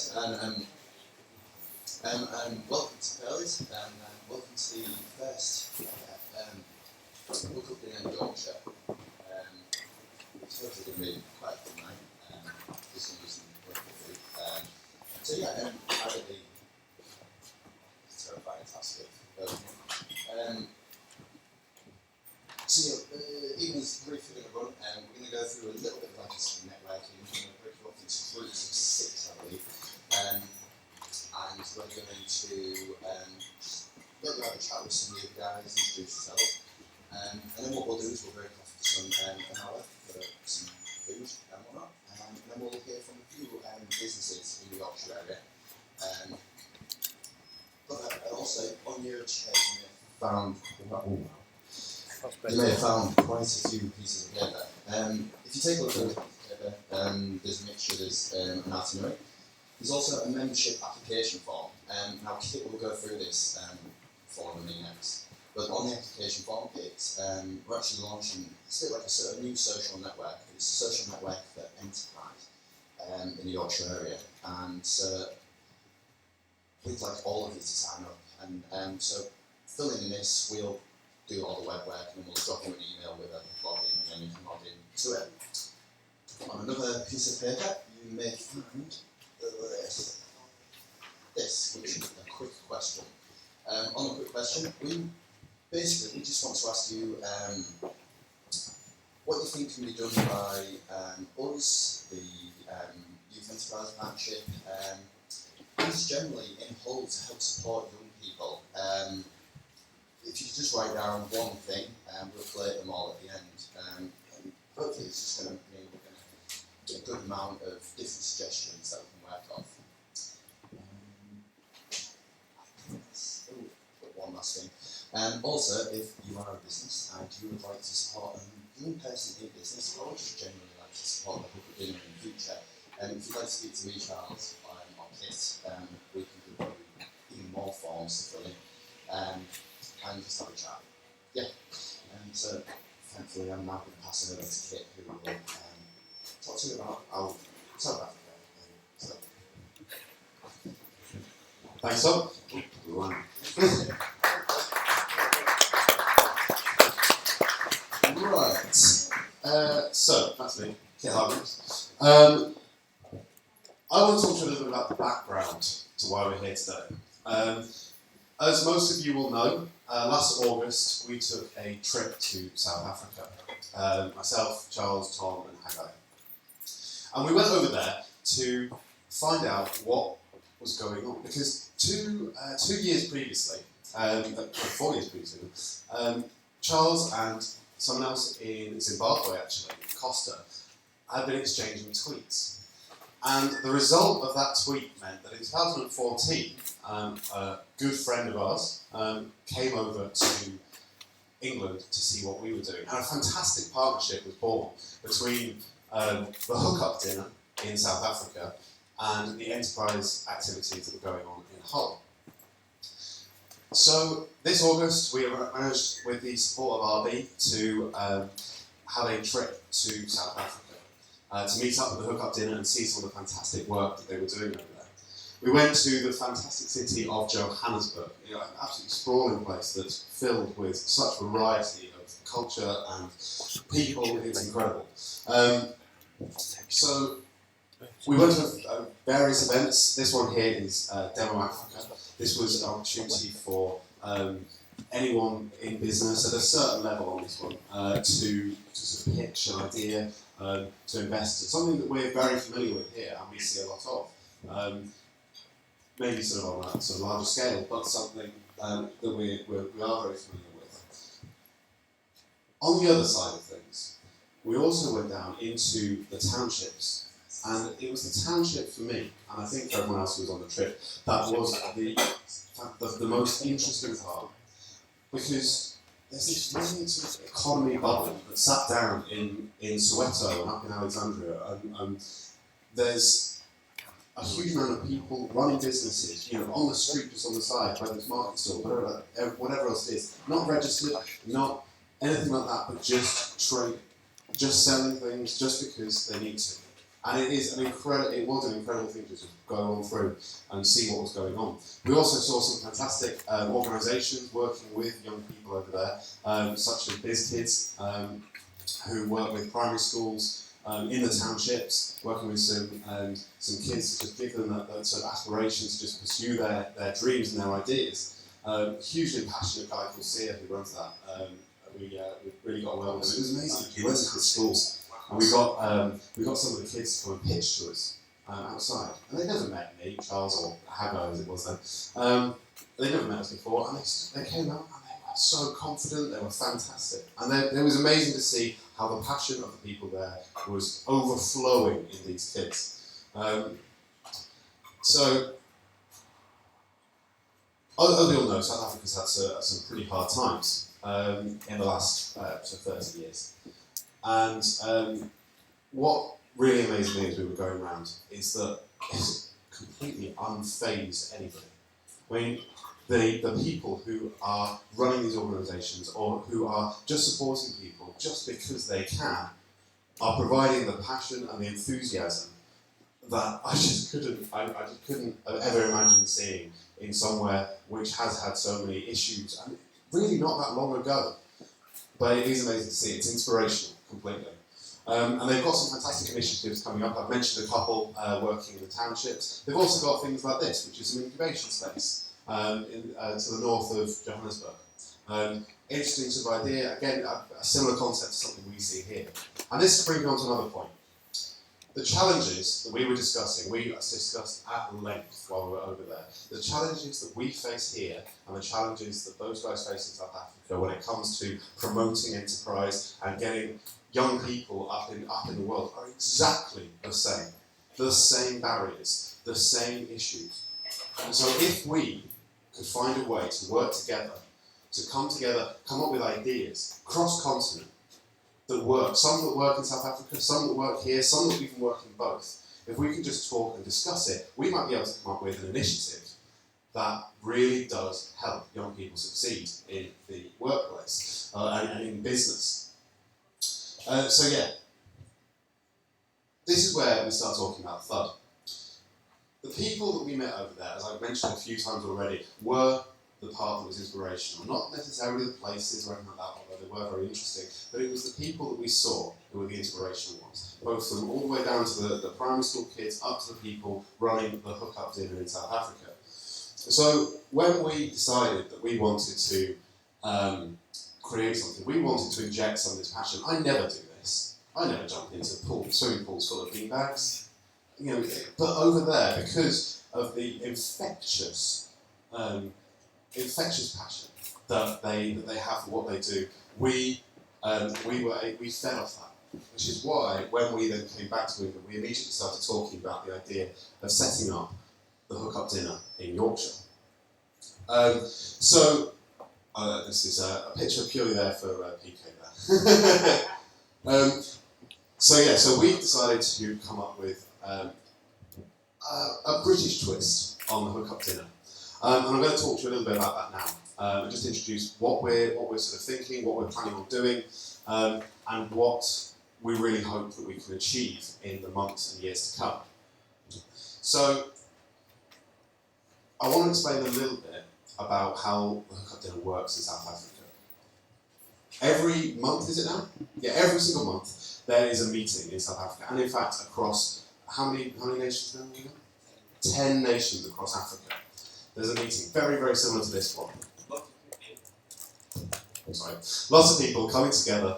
guys, and welcome to Pearlies, and welcome to the first Hook-Up Dinner Yorkshire. It's hopefully going to be quite a fun night. This one was wonderful food. So yeah, out of the terrifying task of so yeah, the evening's briefly going to run, and we're going to go through a little bit of like networking. We're going to break it up into groups of 6, I believe. And we're going to maybe have a chat with some of you guys, introduce yourselves. And then what we'll do is we'll break off for some an hour for some food and whatnot. And then we'll hear from a few businesses in the Yorkshire area. But also, on your chair, you may have found quite a few pieces of paper. If you take a look at the paper, there's a mixture, there's an itinerary. There's also a membership application form. Now Kit will go through this form with me next. But on the application form, we're actually launching, it's a bit like a new social network. It's a social network for enterprise in the Yorkshire area. And so we'd like all of you to sign up. And so filling in this, we'll do all the web work, and we'll drop you an email with a login, and then you can log in to it. On another piece of paper, you may find this, which is a quick question. On the quick question, we just want to ask you what you think can be done by us, the Youth Enterprise Partnership, just generally in whole to help support young people. If you could just write down one thing, we'll collate them all at the end. And hopefully it's just going to mean we're going to get a good amount of different suggestions that we can work off. One last thing. Also, if you are a business and you would like to support a young person in business, or just generally like to support the Hook-Up Dinner in the future, if you'd like to speak to me, Charles, or Kit, we can give you even more forms to fill in. And just have a chat. Yeah. So thankfully I'm now going to pass it over to Kit, who will talk to you about our South Africa. Thanks, Tom. Right. So that's me, Kit Hargreaves. I want to talk to you a little bit about the background to why we're here today. As most of you will know, last August we took a trip to South Africa. Myself, Charles, Tom and Haggai. And we went over there to find out what was going on. Because 2 years previously, 4 years previously, Charles and someone else in Zimbabwe actually, Costa, had been exchanging tweets. And the result of that tweet meant that in 2014, a good friend of ours came over to England to see what we were doing. And a fantastic partnership was born between the Hook-Up Dinner in South Africa and the enterprise activities that were going on in Hull. So this August, we managed, with the support of RB, to have a trip to South Africa. To meet up with the Hook-Up Dinner and see some of the fantastic work that they were doing over there. We went to the fantastic city of Johannesburg, an absolutely sprawling place that's filled with such variety of culture and people, it's incredible. So we went to various events. This one here is Demo Africa. This was an opportunity for anyone in business at a certain level on this one to sort of pitch an idea, to investors, something that we're very familiar with here and we see a lot of. Maybe sort of on a sort of larger scale, but something that we are very familiar with. On the other side of things, we also went down into the townships, and it was the township for me, and I think for everyone else who was on the trip, that was the most interesting part, because there's this really sort of economy bubble that sat down in Soweto and up in Alexandria, and there's a huge amount of people running businesses, on the street, just on the side, whether it's market store, whatever else it is, not registered, not anything like that, but just trading, just selling things just because they need to. And it was an incredible thing to just go on through and see what was going on. We also saw some fantastic organisations working with young people over there, such as BizKids, who work with primary schools in the townships, working with some kids to just give them that sort of aspiration to just pursue their dreams and their ideas. Hugely passionate guy called Sia who runs that. We really got well with him. It was amazing. He went to the schools. And we got some of the kids to come and pitch to us outside. And they never met me, Charles, or Hago as it was then. They never met us before, and they came out and they were so confident, they were fantastic. And it was amazing to see how the passion of the people there was overflowing in these kids. So, as we all know, South Africa's had some pretty hard times in the last 30 years. And what really amazed me as we were going around is that it's completely unfazed anybody. I mean, the people who are running these organisations or who are just supporting people just because they can are providing the passion and the enthusiasm that I just couldn't have ever imagined seeing in somewhere which has had so many issues, and really not that long ago. But it is amazing to see. It's inspirational, completely. And they've got some fantastic initiatives coming up. I've mentioned a couple working in the townships. They've also got things like this, which is an incubation space to the north of Johannesburg. Interesting sort of idea. Again, a similar concept to something we see here. And this brings me on to another point. The challenges that we were discussing, we discussed at length while we were over there. The challenges that we face here and the challenges that those guys face in South Africa when it comes to promoting enterprise and getting young people up in the world are exactly the same. The same barriers, the same issues. And so if we could find a way to work together, come up with ideas, cross-continent, that work, some that work in South Africa, some that work here, some that even work in both. If we can just talk and discuss it, we might be able to come up with an initiative that really does help young people succeed in the workplace and in business. So yeah, this is where we start talking about THUD. The people that we met over there, as I've mentioned a few times already, were the part that was inspirational. Not necessarily the places or anything like that, although they were very interesting, but it was the people that we saw who were the inspirational ones. Both from all the way down to the primary school kids up to the people running the Hook-Up Dinner in South Africa. So when we decided that we wanted to create something, we wanted to inject some of this passion. I never do this. I never jump into swimming pools full of beanbags. But over there, because of the infectious passion that they have for what they do, we fed off that, which is why when we then came back to England, we immediately started talking about the idea of setting up the Hook-Up Dinner in Yorkshire. This is a picture purely there for PK there. So we decided to come up with a British twist on the Hook-Up Dinner. And I'm going to talk to you a little bit about that now, and just introduce what we're sort of thinking, what we're planning on doing, and what we really hope that we can achieve in the months and years to come. So, I want to explain a little bit about how the Hook-Up Dinner works in South Africa. Every month, is it now? Yeah, every single month there is a meeting in South Africa, and in fact across how many nations now? 10 nations across Africa. There's a meeting, very, very similar to this one. Lots of people coming together,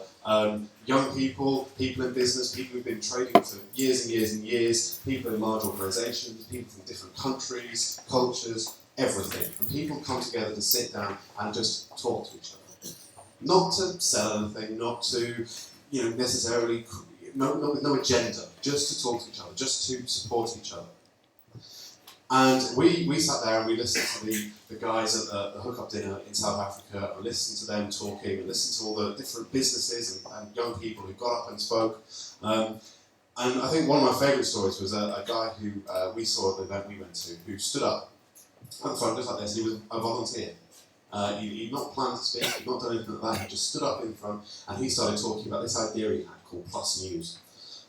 young people, people in business, people who've been trading for years and years and years, people in large organisations, people from different countries, cultures, everything. And people come together to sit down and just talk to each other. Not to sell anything, not to necessarily, no agenda, just to talk to each other, just to support each other. And we sat there and we listened to the guys at the Hook-Up Dinner in South Africa, and listened to them talking, and listened to all the different businesses and young people who got up and spoke. And I think one of my favourite stories was a guy who we saw at the event we went to, who stood up at the front just like this, and he was a volunteer. He'd not planned to speak, he'd not done anything like that, he just stood up in front and he started talking about this idea he had called Plus News.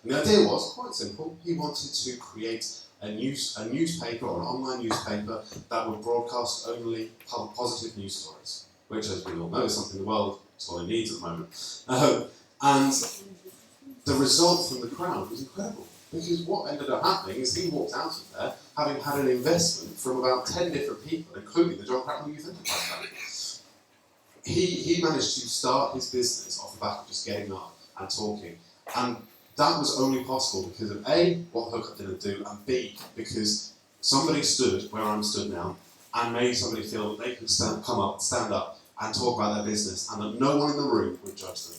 And the idea was quite simple. He wanted to create a newspaper or an online newspaper that would broadcast only positive news stories, which, as we all know, is something the world sorely needs at the moment. And the result from the crowd was incredible, because what ended up happening is he walked out of there having had an investment from about 10 different people, including the John Cracknell Youth Enterprise Fund. He managed to start his business off the back of just getting up and talking. And that was only possible because of A, what Hook-Up Dinner do, and B, because somebody stood where I'm stood now and made somebody feel that they could stand up and talk about their business, and that no one in the room would judge them.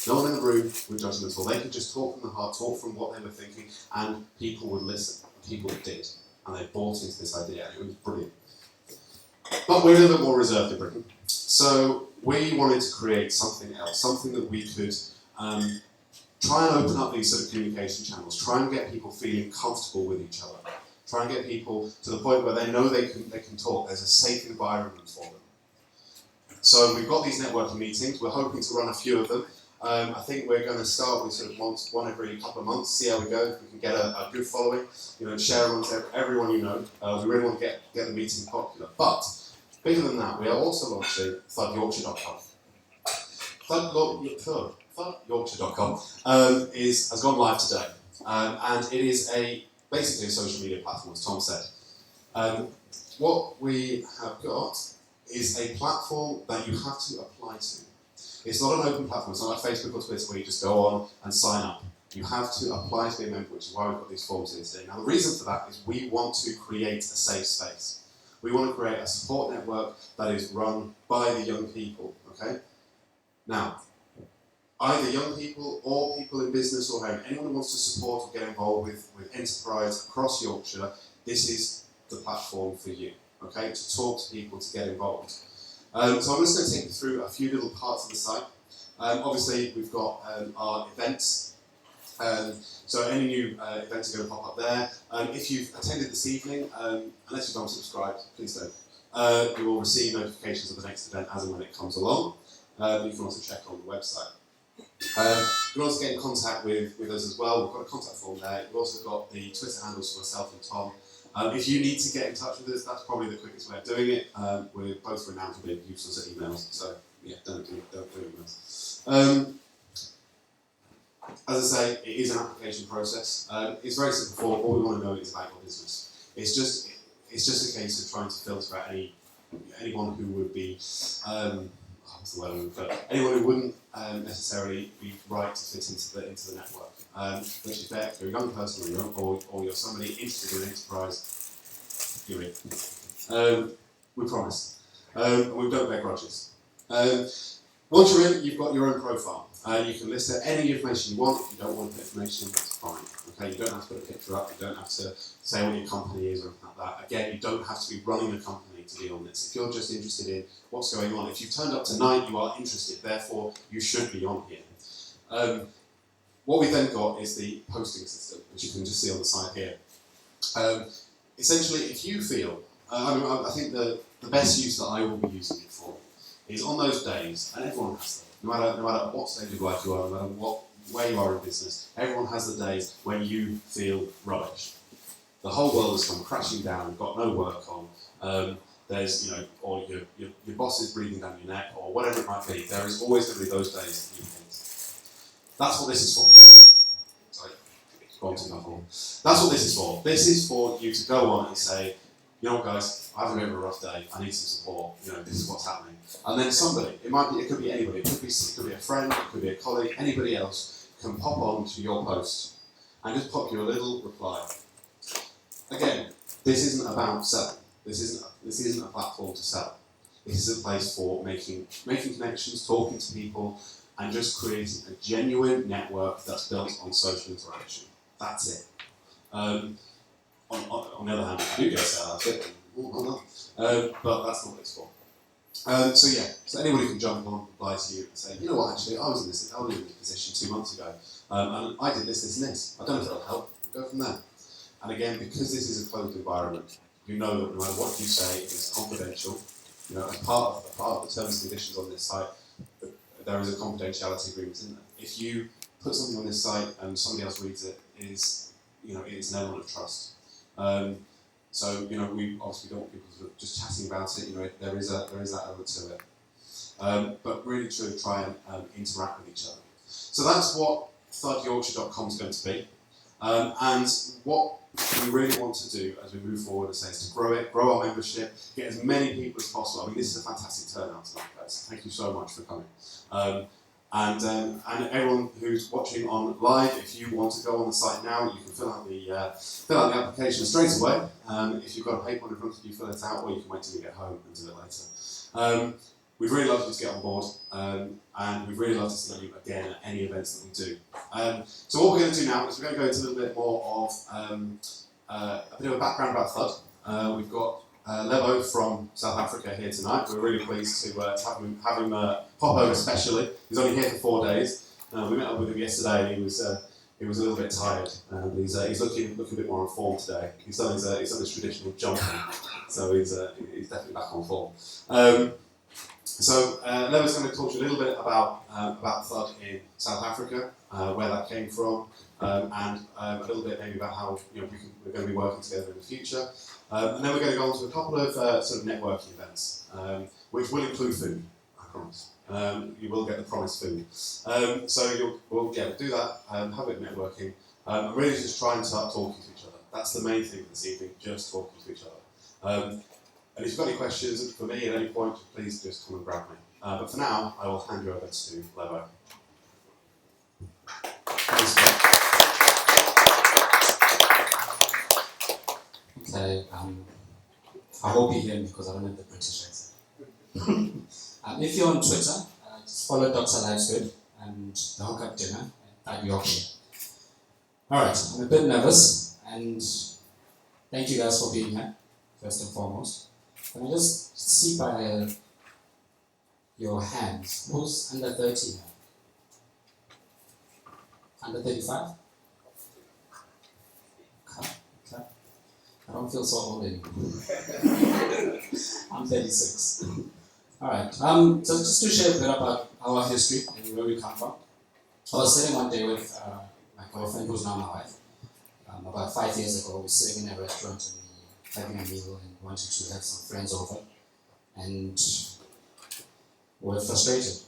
No one in the room would judge them at all. They could just talk from the heart, talk from what they were thinking, and people would listen. People did. And they bought into this idea, and it was brilliant. But we're a little bit more reserved in Britain. So we wanted to create something else, something that we could try and open up these sort of communication channels, try and get people feeling comfortable with each other, try and get people to the point where they know they can talk, there's a safe environment for them. So we've got these networking meetings, we're hoping to run a few of them. I think we're going to start with sort of one every couple of months, see how we go, if we can get a good following, share amongst everyone you know. We really want to get the meeting popular. But bigger than that, we are also launching THUDYorkshire.com. THUDYorkshire.com has gone live today, and it is basically a social media platform, as Tom said. What we have got is a platform that you have to apply to. It's not an open platform, it's not like Facebook or Twitter where you just go on and sign up. You have to apply to be a member, which is why we've got these forms here today. Now the reason for that is we want to create a safe space. We want to create a support network that is run by the young people, okay? Now, either young people or people in business or home, anyone who wants to support or get involved with enterprise across Yorkshire, this is the platform for you, okay? To talk to people, to get involved. So I'm just going to take you through a few little parts of the site. Obviously, we've got our events. So any new events are going to pop up there. If you've attended this evening, unless you've unsubscribed, please don't. You will receive notifications of the next event as and when it comes along. You can also check on the website. You can also get in contact with us as well. We've got a contact form there. We've also got the Twitter handles for myself and Tom. If you need to get in touch with us, that's probably the quickest way of doing it. We're both renowned for being useless at emails, so yeah, don't do emails. As I say, it is an application process. It's very simple. All we want to know is about your business. It's just a case of trying to filter out anyone who would be what's the word? But anyone who wouldn't necessarily be right to fit into the network. Which is there if you're a young person or you're somebody interested in enterprise, you're in. We promise. And we don't bear grudges. Once you're in, you've got your own profile. You can list there any information you want. If you don't want the information, that's fine. Okay, you don't have to put a picture up. You don't have to say what your company is or anything like that. Again, you don't have to be running a company to be on this. If you're just interested in what's going on, if you've turned up tonight, you are interested. Therefore, you should be on here. What we then got is the posting system, which you can just see on the side here. Essentially, if you feel, I think the best use that I will be using it for is on those days, and everyone has them, no matter what stage of life you are, no matter where you are in business, everyone has the days when you feel rubbish. The whole world has come crashing down, you've got no work on, there's, or your boss is breathing down your neck, or whatever it might be. There is always going to be those days that you hate. That's what this is for. Sorry, gone too far. That's what this is for. This is for you to go on and say, you know what, guys, I have a bit of a rough day. I need some support. This is what's happening. And then somebody, it could be anybody. It could be a friend. It could be a colleague. Anybody else can pop on to your post and just pop you a little reply. Again, this isn't about selling. This isn't a platform to sell. This is a place for making connections, talking to people, and just creating a genuine network that's built on social interaction. That's it. On the other hand, if you do get a sale out of it, but that's not what it's for. So anybody can jump on, reply to you and say, you know what, actually, I was in this position 2 months ago, and I did this, and this. I don't know if it'll help. We'll go from there. And again, because this is a closed environment, you know that no matter what you say, it's confidential. As part of the terms and conditions on this site, there is a confidentiality agreement in there. If you put something on this site and somebody else reads it is, it's an element of trust. So, we obviously don't want people sort of just chatting about it. There is that element to it. But really, truly try and interact with each other. So that's what THUDYorkshire.com is going to be. And what we really want to do as we move forward is to grow it, grow our membership, get as many people as possible. I mean, this is a fantastic turnout tonight, guys. Thank you so much for coming. And everyone who's watching on live, if you want to go on the site now, you can fill out the application straight away. If you've got a paper in front of you, fill it out, or you can wait till you get home and do it later. We'd really love you to get on board, and we'd really love to see you again at any events that we do. So what we're going to do now is we're going to go into a little bit more of a bit of a background about THUD. We've got Lebo from South Africa here tonight. We're really pleased to have him pop over especially. He's only here for 4 days. We met up with him yesterday and he was a little bit tired. He's looking a bit more on form today. He's done his traditional jumping, so he's definitely back on form. So Lebo's going to talk to you a little bit about THUD in South Africa, where that came from, and a little bit maybe about how we're going to be working together in the future. And then we're going to go on to a couple of sort of networking events, which will include food, I promise. You will get the promised food. So we'll do that, have a bit of networking, and really just try and start talking to each other. That's the main thing this evening, just talking to each other. And if you've got any questions for me at any point, please just come and grab me. But for now, I will hand you over to Lebo. Okay, I hope you hear me because I don't have the British accent. If you're on Twitter, just follow Dr. Life's and the Hook-Up Dinner Yorkshire. Alright, I'm a bit nervous, and thank you guys for being here, first and foremost. Can I just see by your hands, who's under 30 now? Under 35? Okay. I don't feel so old anymore. I'm 36. Alright, so just to share a bit about our history and where we come from. I was sitting one day with my girlfriend, who's now my wife. About 5 years ago, we were sitting in a restaurant and we were having a meal and wanted to have some friends over. And we were frustrated.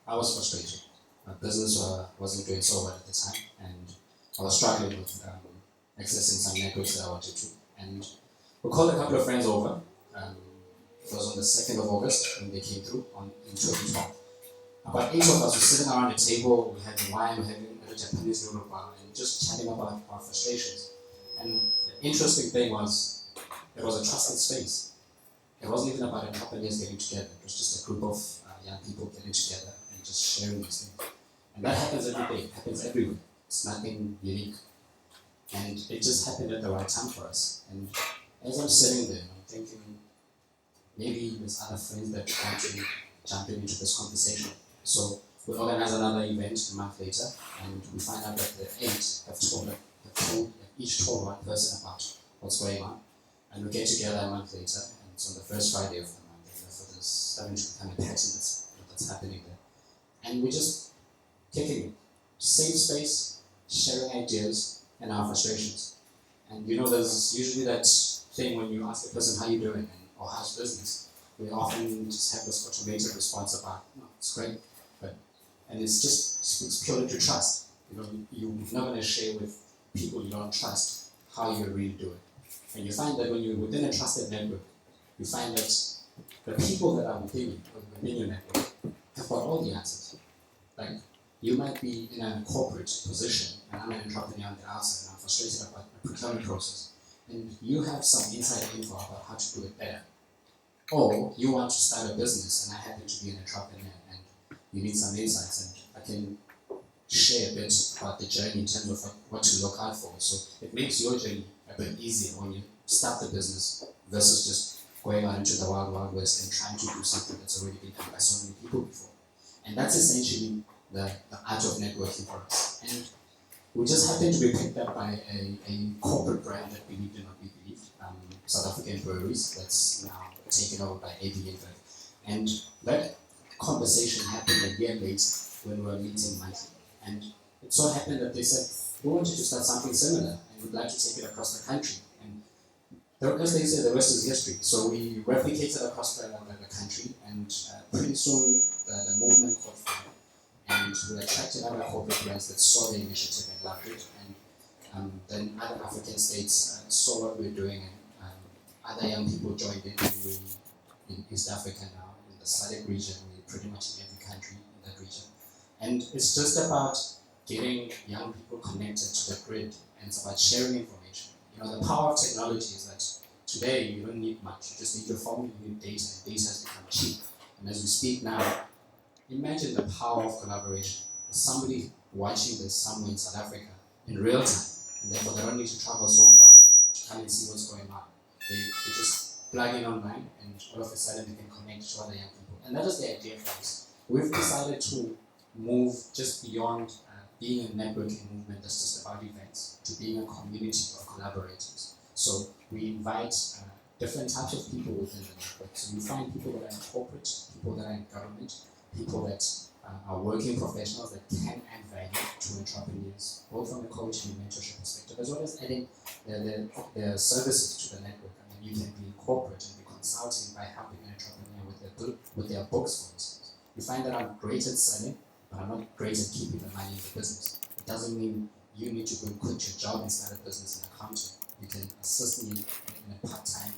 I was frustrated. My business wasn't doing so well at the time, and I was struggling with accessing some networks that I wanted to. And we called a couple of friends over. It was on the 2nd of August when they came through in 2012. About 8 of us were sitting around a table, we had wine, we were having a Japanese noodle bar, and just chatting about our frustrations. And the interesting thing was, it was a trusted space. It wasn't even about entrepreneurs getting together. It was just a group of young people getting together and just sharing these things. And that happens every day. It happens everywhere. It's nothing unique. And it just happened at the right time for us. And as I'm sitting there, I'm thinking, maybe there's other friends that want to jump into this conversation. So we organize another event a month later, and we find out that the 8 have each told one person about what's going on. And we get together a month later, and it's on the first Friday of the month, and therefore there's starting to become a pattern that's happening there. And we just taking it. Safe space, sharing ideas and our frustrations. And there's usually that thing when you ask a person how you doing or how's business, we often just have this automated response about, it's great, and it's purely to trust. You're not going to share with people you don't trust how you're really doing. And you find that when you're within a trusted network, you find that the people that are within your network have got all the answers. Like, you might be in a corporate position, and I'm an entrepreneur on the outside, and I'm frustrated about the procurement process, and you have some inside info about how to do it better. Or you want to start a business, and I happen to be an entrepreneur, and you need some insights, and I can share a bit about the journey in terms of what to look out for. So it makes your journey a bit easier when you start the business versus just going out into the wild, wild west and trying to do something that's already been done by so many people before. And that's essentially the art of networking for us. And we just happened to be picked up by a corporate brand that believed in what we believed, South African Breweries, that's now taken over by AB InBev. And that conversation happened a year later when we were meeting monthly. And it so happened that they said, we wanted to start something similar and we'd like to take it across the country. And as they say, the rest is history. So we replicated across the country, and pretty soon the movement caught fire. And we attracted other corporate brands that saw the initiative and loved it. And then other African states saw what we were doing, and other young people joined in. We in East Africa now, in the SADC region, we're pretty much in every country in that region. And it's just about getting young people connected to the grid, and it's about sharing information. You know, the power of technology is that today you don't need much, you just need your phone, you need data, and data has become cheap. And as we speak now, imagine the power of collaboration. There's somebody watching this somewhere in South Africa in real time, and therefore they don't need to travel so far to come and see what's going on. They just plug in online, and all of a sudden they can connect to other young people. And that is the idea for us. We've decided to move just beyond being a networking movement that's just about events to being a community of collaborators. So we invite different types of people within the network. So you find people that are in corporate, people that are in government, people that are working professionals that can add value to entrepreneurs, both from a coaching and mentorship perspective, as well as adding their services to the network. I mean, you can be corporate and be consulting by helping an entrepreneur with their books, for instance. You find that I'm great at selling, but I'm not great at keeping the money in the business. It doesn't mean you need to go and quit your job and start a business in accounting. You can assist me in a part-time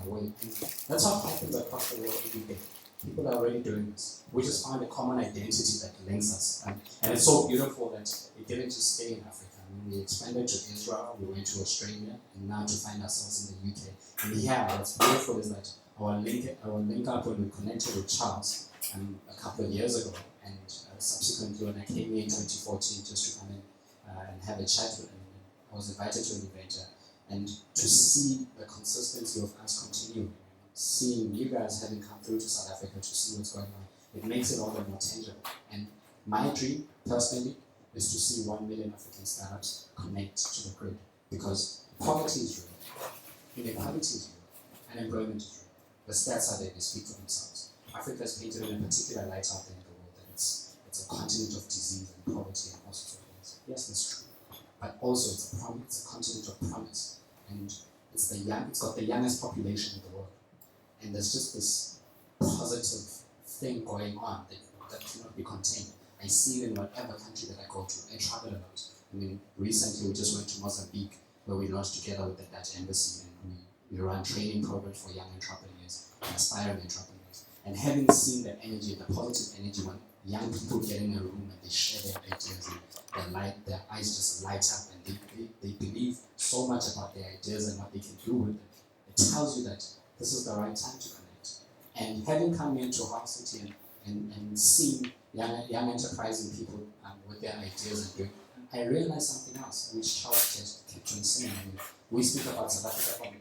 way. And that's what happens across the world every day. People are already doing this. We just found a common identity that links us. And it's so beautiful that it didn't just stay in Africa. I mean, we expanded to Israel, we went to Australia, and now to find ourselves in the UK. And here, what's beautiful is that our link up when we connected with Charles a couple of years ago, and subsequently when I came here in 2014 just to come in and have a chat with him, I was invited to an event, and to see the consistency of us continuing, seeing you guys having come through to South Africa to see what's going on, it makes it all the more tangible. And my dream, personally, is to see 1 million African startups connect to the grid, because poverty is real, inequality is real, unemployment is real. The stats are there, they speak for themselves. Africa is painted in a particular light out there in the world, that it's a continent of disease and poverty and all sorts of things. Yes, that's true. But also it's a continent of promise. And it's got the youngest population in the world. And there's just this positive thing going on that cannot be contained. I see it in whatever country that I go to. I travel a lot. I mean, recently we just went to Mozambique, where we launched together with the Dutch embassy, and we run training programs for young entrepreneurs and aspiring entrepreneurs. And having seen the energy, the positive energy, when young people get in a room and they share their ideas, and their eyes just light up, and they believe so much about their ideas and what they can do with it. It tells you that this is the right time to connect. And having come into Hawk City and seeing young enterprising people with their ideas and doing, I realized something else, which Charles kept on saying. I mean, we speak about South Africa.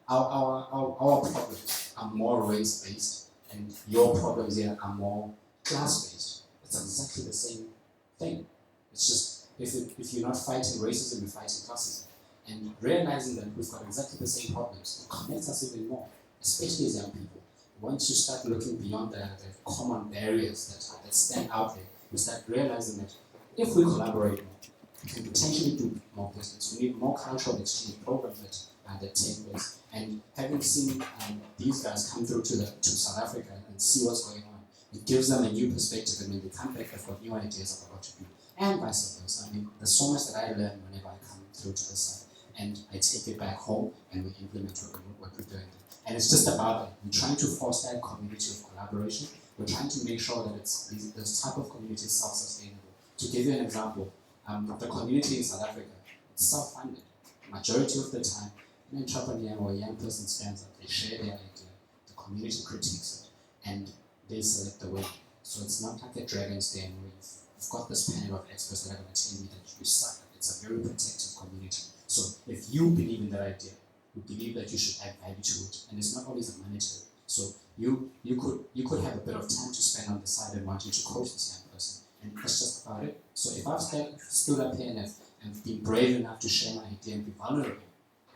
Our problems are more race-based, and your problems here are more class-based. It's exactly the same thing. It's just, if you're not fighting racism, you're fighting classism. And realizing that we've got exactly the same problems, it connects us even more, especially as young people. Once you start looking beyond the common barriers that stand out there, you start realizing that if we collaborate more, we can potentially do more business. We need more cultural exchange programs that take place. And having seen these guys come through to South Africa and see what's going on, it gives them a new perspective, and when they come back, they've got new ideas about what to do. And vice versa. I mean, there's so much that I learn whenever I come through to this side, and I take it back home and we implement what we're doing. And it's just about that. We're trying to foster a community of collaboration. We're trying to make sure that this type of community is self-sustainable. To give you an example, the community in South Africa, it's self-funded. Majority of the time, an entrepreneur or a young person stands up, they share their idea, the community critiques it, and they select the winner. So it's not like a dragon's den where you've got this panel of experts that are going to tell you that you suck. It's a very protective community. So if you believe in that idea, you believe that you should add value to it, and it's not always a monetary. So you could have a bit of time to spend on the side and wanting to coach this young person, and that's just about it. So if I've stood up here and been brave enough to share my idea and be vulnerable,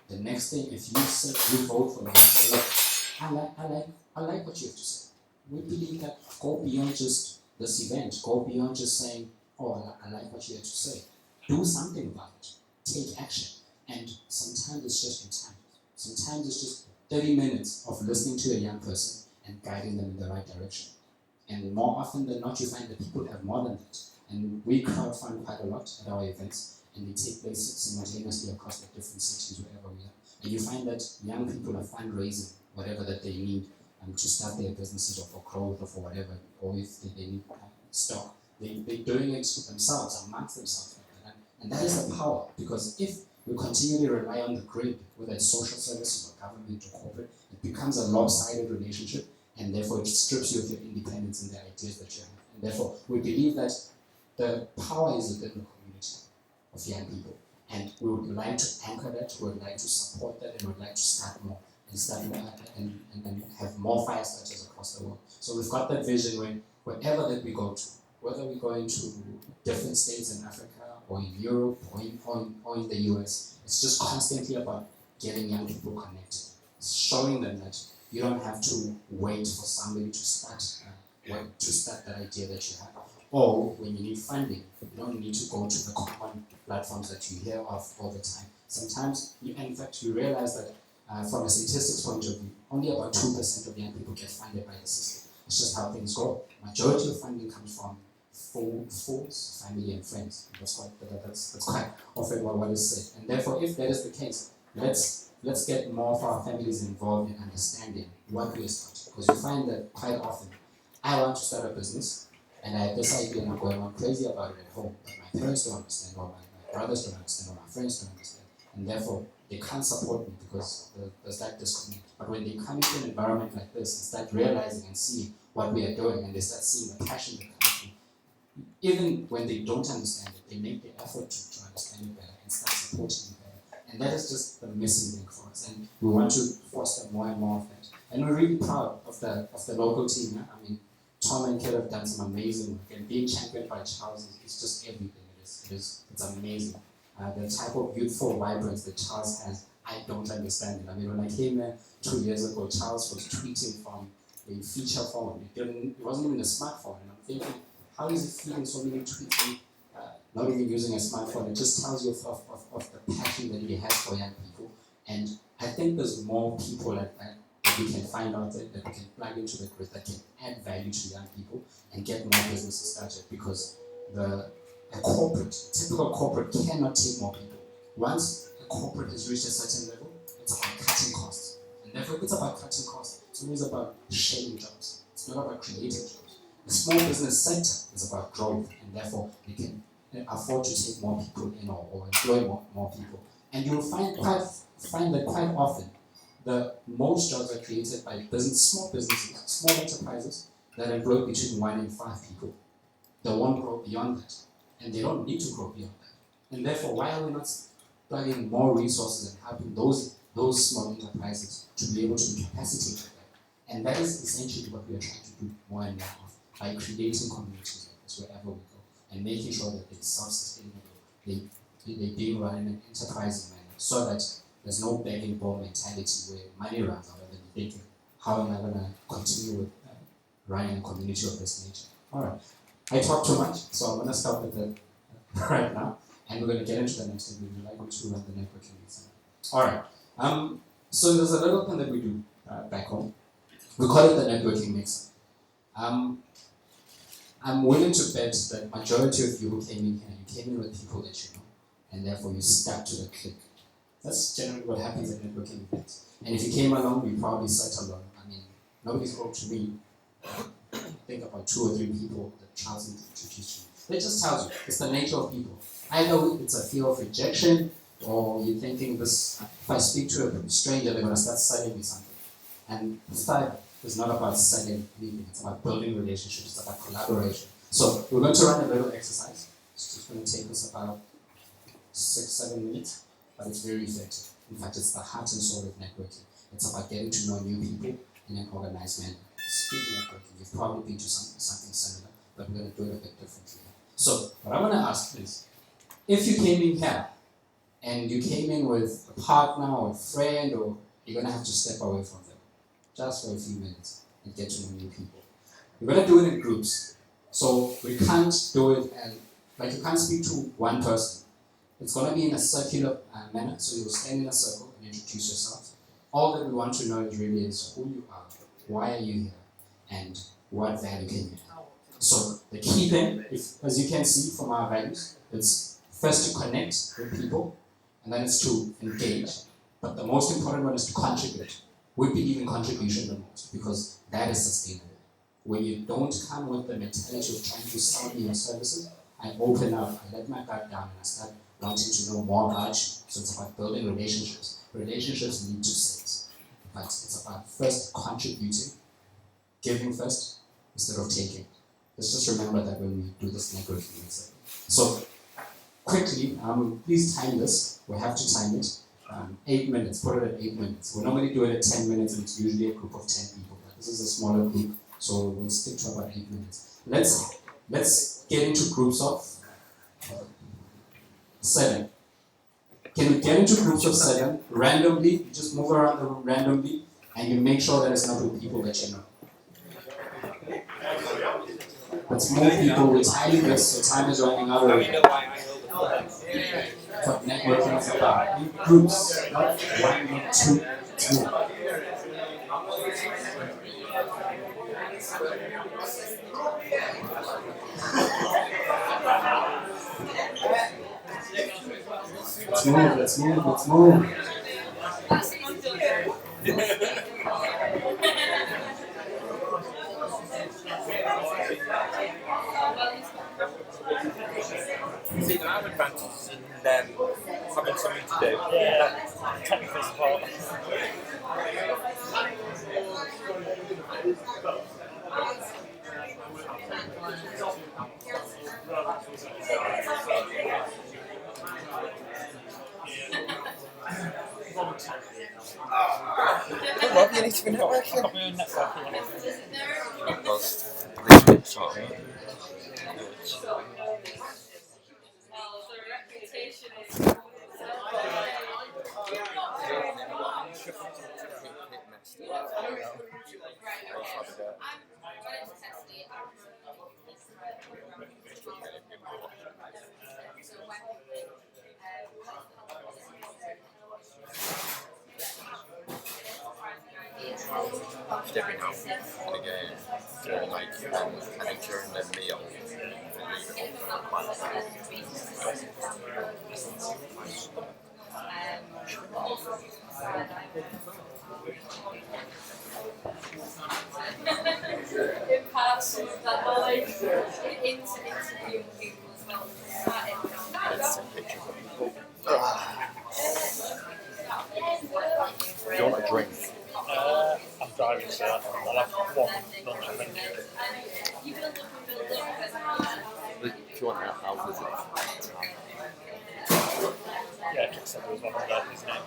the next thing, if you say you vote for me and say, look, I like what you have to say. We believe that go beyond just this event, go beyond just saying oh, I like what you had to say. Do something about it. Take action. And sometimes it's just in time. Sometimes it's just 30 minutes of listening to a young person and guiding them in the right direction. And more often than not, you find that people have more than that. And we crowdfund quite a lot at our events, and they take place simultaneously across the different cities wherever we are. And you find that young people are fundraising whatever that they need to start their businesses or for growth or for whatever, or if they need stock. They're doing it themselves, amongst themselves. Like that. And that is the power, because if we continually rely on the grid, whether it's social services or government or corporate, it becomes a lopsided relationship, and therefore it strips you of your independence and the ideas that you have. And therefore, we believe that the power is within the community of young people. And we would like to anchor that, we would like to support that, and we would like to start more and start more and have more fire starters across the world. So we've got that vision when wherever that we go to, whether we go into different states in Africa or in Europe or in the US, it's just constantly about getting young people connected, showing them that you don't have to wait for somebody to start that idea that you have. Or when you need funding, you don't need to go to the common platforms that you hear of all the time. Sometimes, in fact, you realize that from a statistics point of view, only about 2% of young people get funded by the system. It's just how things go. Majority of funding comes from fools, family, and friends. That's quite often what is said. And therefore, if that is the case, let's get more of our families involved in understanding what we are starting. Because you find that quite often, I want to start a business, and I have this idea and I'm going on crazy about it at home, but my parents don't understand, or my brothers don't understand, or my friends don't understand, and therefore they can't support me because there's that disconnect. But when they come into an environment like this and start realizing and seeing what we are doing, and they start seeing the passion that comes through, even when they don't understand it, they make the effort to understand it better and start supporting it better. And that is just the missing link for us, and we want to foster more and more of that. And we're really proud of the local team. Yeah? I mean, Tom and Kid have done some amazing work, and being championed by Charles is just everything. It's amazing. The type of youthful vibrance that Charles has, I don't understand it. I mean, when I came here 2 years ago, Charles was tweeting from a feature phone. It wasn't even a smartphone, and I'm thinking, how is he feeling so many tweets, not even using a smartphone? It just tells you of the passion that he has for young people. And I think there's more people like that we can find out that we can plug into the grid that can add value to young people and get more businesses started, because typical corporate cannot take more people. Once a corporate has reached a certain level, it's about cutting costs. And therefore, if it's about cutting costs, it's always about shedding jobs. It's not about creating jobs. The small business sector is about growth, and therefore they can afford to take more people in or employ more people. And you'll find that quite often the most jobs are created by small businesses, small enterprises that employ between 1 and 5 people. They won't grow beyond that, and they don't need to grow beyond that. And therefore, why are we not plugging more resources and helping those small enterprises to be able to be capacitated that? And that is essentially what we are trying to do more and more of, by creating communities like this wherever we go, and making sure that they're self-sustainable, they're being run in an enterprising manner, so that there's no begging bowl mentality where money runs out, and then you think, how am I going to continue with running a community of this nature? All right, I talk too much, so I'm going to stop with that right now, and we're going to get into the next thing. We'd like to run the networking meeting. All right, so there's a little thing that we do back home. We call it the networking mixer. I'm willing to bet that majority of you who came in here, you came in with people that you know, and therefore you stuck to the clique. That's generally what happens at networking events. And if you came along, you probably sat alone. I mean, nobody spoke to me. I think about 2 or 3 people that Charles introduced to me. That just tells you, it's the nature of people. Either it's a fear of rejection, or you're thinking this, if I speak to a stranger, they're going to start selling me something. And THUD is not about selling anything, it's about building relationships, it's about collaboration. So we're going to run a little exercise. It's just going to take us about 6-7 minutes. But it's very effective. In fact, it's the heart and soul of networking. It's about getting to know new people in an organized manner. Speaking of networking, you've probably been to something similar, but we're going to do it a bit differently. So, what I want to ask is, if you came in here, and you came in with a partner or a friend, or you're going to have to step away from them, just for a few minutes, and get to know new people. We're going to do it in groups. So, we can't do it Like you can't speak to one person. It's going to be in a circular manner, so you'll stand in a circle and introduce yourself. All that we want to know is really is who you are, why are you here, and what value can you add. So the key thing, as you can see from our values, it's first to connect with people, and then it's to engage. But the most important one is to contribute. We believe in contribution the most because that is sustainable. When you don't come with the mentality of trying to sell me your services, I open up, I let my guard down, and I start wanting to know more about you. So it's about building relationships. Relationships lead to sales. But it's about first contributing, giving first, instead of taking. Let's just remember that when we do this networking. So quickly, please time this. We have to time it. 8 minutes, put it at 8 minutes. We normally do it at 10 minutes, and it's usually a group of 10 people. But this is a smaller group, so we'll stick to about 8 minutes. Let's get into groups of 7. Can we get into groups of 7 randomly? You just move around the room randomly, and you make sure that it's not with people that you know. Let's move people with timing this, so time is running out already. What networking is about. In groups, not 1, 2, 2. Let's move. See, I have advantages in having something to do. Yeah, technical support. Rob, you need to be networking. I'll be on networking. Because this bit sort of. Just every now and again, during like I think during the meal, impart some of that knowledge into interviewing people as well. let's take pictures of people. Do you want a drink? I'm driving, so I'll have one lunch, I think. You build up and build up. If you want that, I'll visit. Yeah, Jack said there was one about his name.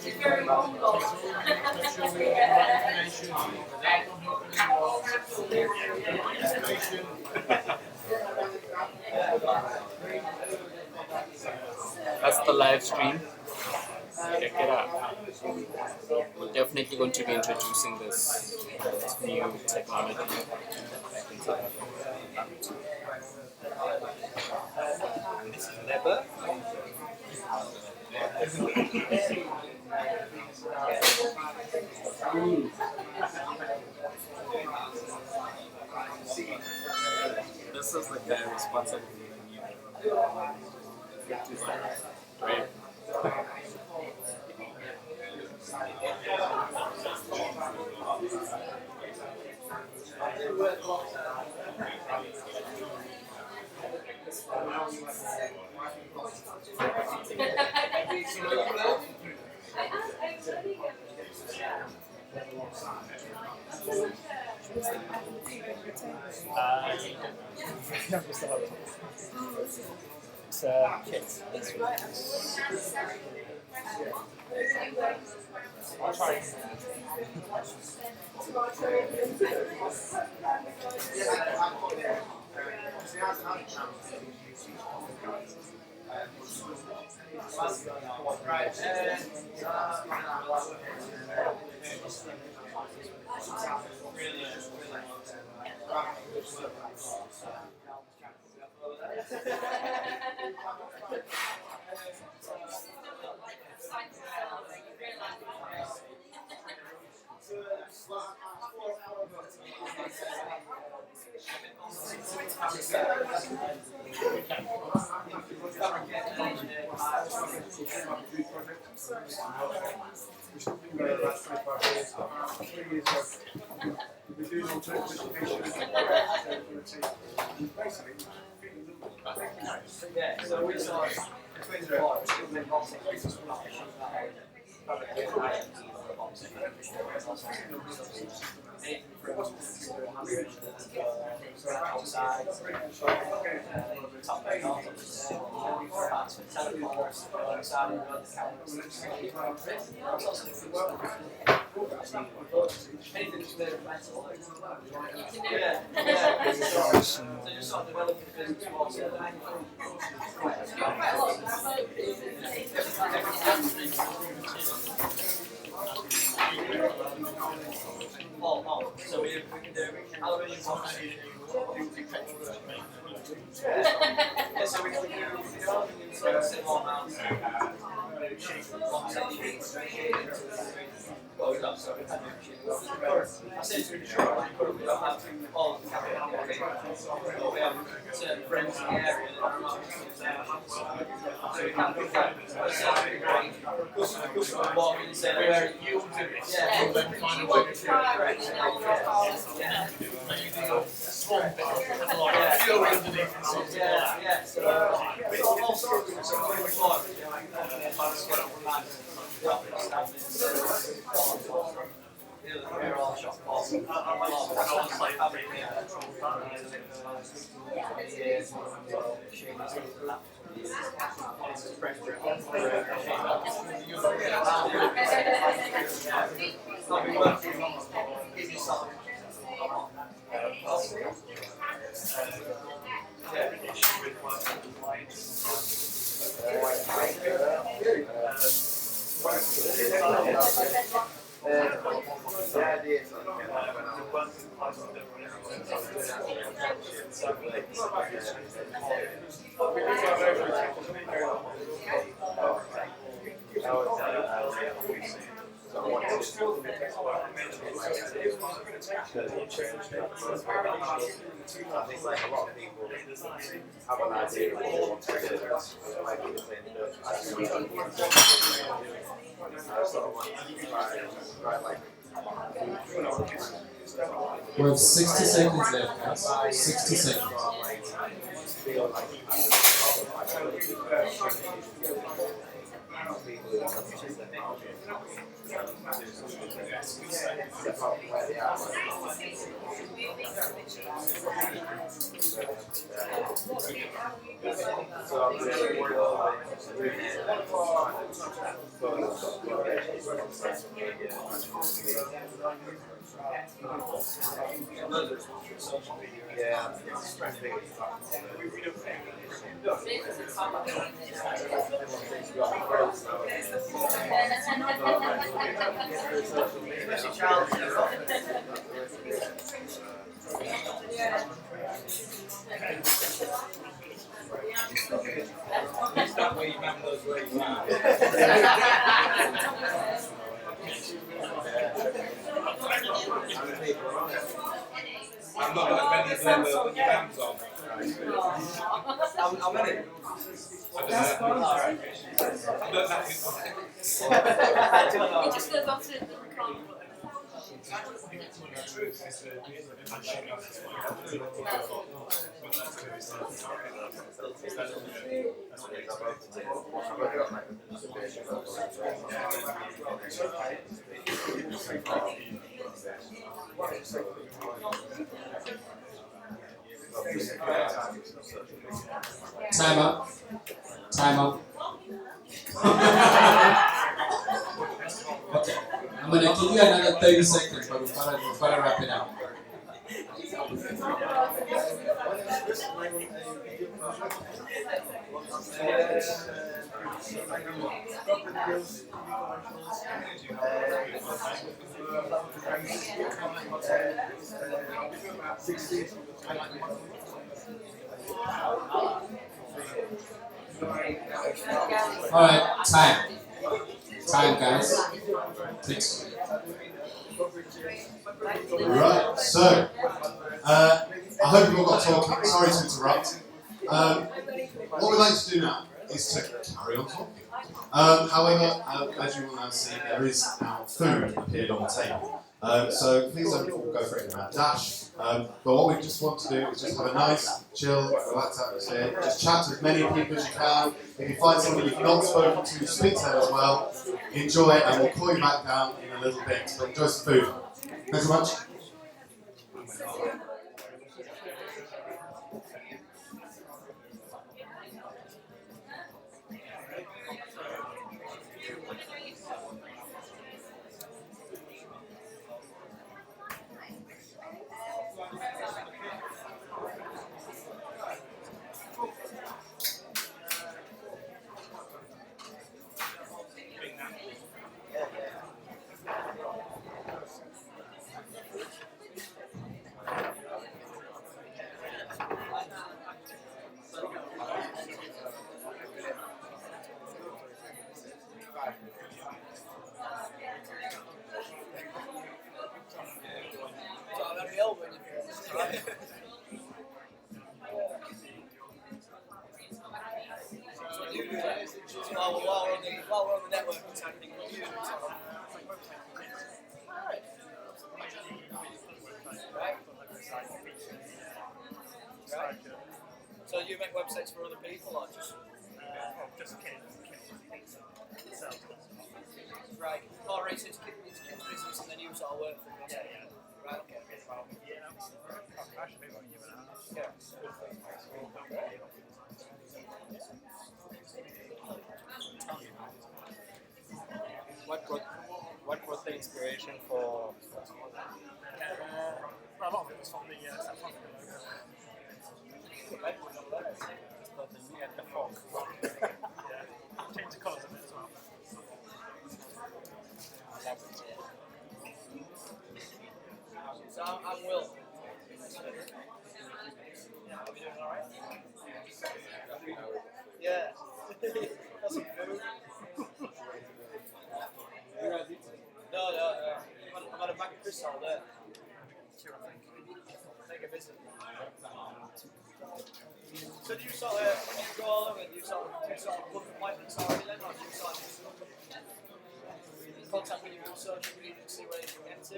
She's very humble. That's the live stream. Check it out. We're definitely going to be introducing this new technology. This is leather. This is the guy responsible for the new right? It's kit. I'll try. Yeah, so we saw between the boys, outside, top of teleports alongside anything to do with metal. Yeah. So just sort of developing the business towards it. Oh, so we can do aluminium boxing. Yeah, so we can do aluminium similar amounts. I say to ensure we don't have all the capital. We have certain friends in the area that are so we can do that. Customer walk in and say, where you do it. Yeah, you find a way to do it. Correct. Yeah. Small bit. Yeah. So all sorts of stuff. We're all shop I think like a lot of people have an idea of what they want to do, so like you say, I sort of want to try like We have 60 seconds left, guys. 60 seconds. I'm not going to bend his level when your band's on. I'm ready. It just goes off to the recall. Time up. Time up. Okay. I'm going to give you another 30 seconds, but we've got to wrap it up. Alright, time guys. Please. Right, so, I hope you've all got talking. Sorry to interrupt. What we'd like to do now is to carry on talking. However, as you will now see, there is now food appeared on the table. So please don't go for it in a mad dash. But what we just want to do is just have a nice, chill, relaxed atmosphere. Just chat to as many people as you can. If you find somebody you've not spoken to, speak to them as well. Enjoy it, and we'll call you back down in a little bit. But enjoy some food. Thanks so much. While we're on the networking side of things, what do you do? Right. So you make websites for other people or just? Just kids. Right. Or it's kids business and then you sort of work for them. Yeah. Right, okay. Actually, about a year and a half. Yeah. What was the inspiration for? A lot of it was from the Saffron logo. At the fork. Yeah. Change the colours of it as well. So I'm Will. Are we doing alright? Yeah. That's some food. No. I've had a bag of crisps all day. Take a visit. So do you sort of, when you go all over, do you sort of book appointments already then, or do you sort of contact with your social media and see where you can get to?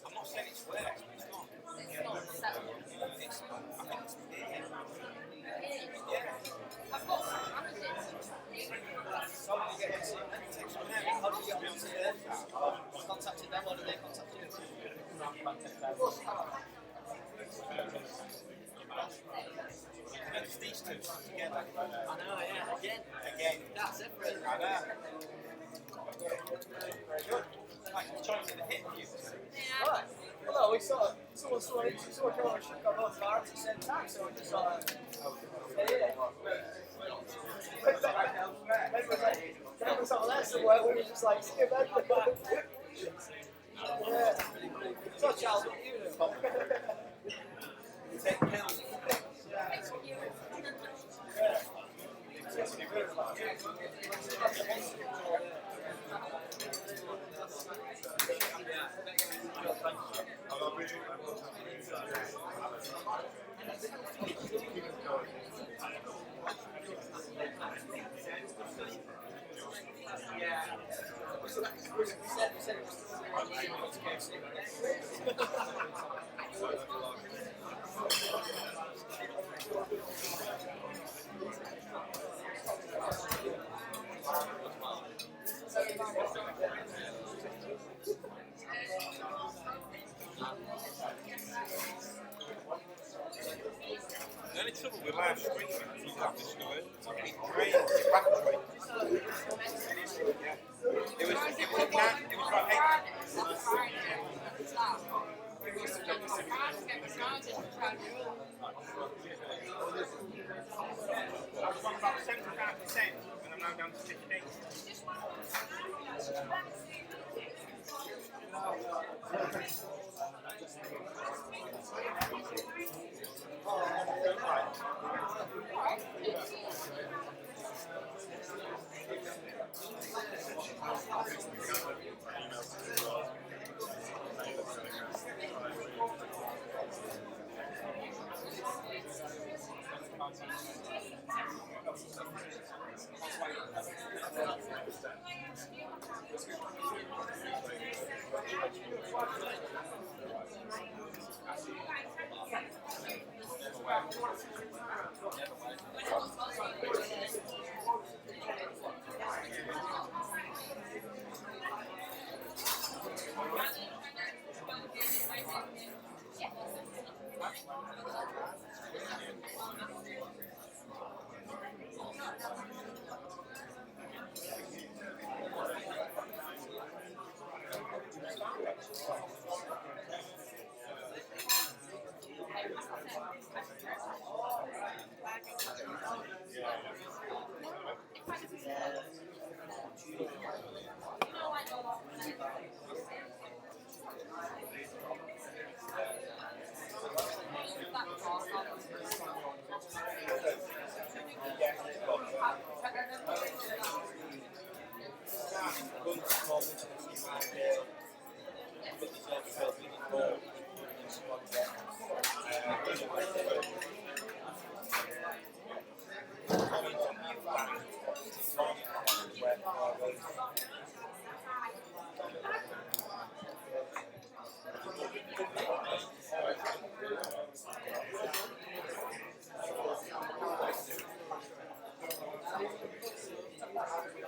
I'm not saying it's where, it's not. I've got some managers. How did you get into it? How did you get into it? Contacted them or did they contact you? It's these two together. I know, yeah, again. That's it, really. I know. Very good. Like you're trying to hit you. Yeah. Right. Well, we someone came on and shook our both bar at the same time, so we just sort of. Then was on there somewhere where we just like skip everything. Yeah. So Charles, what do you do? You take pills. 75%, and I'm now down to 58.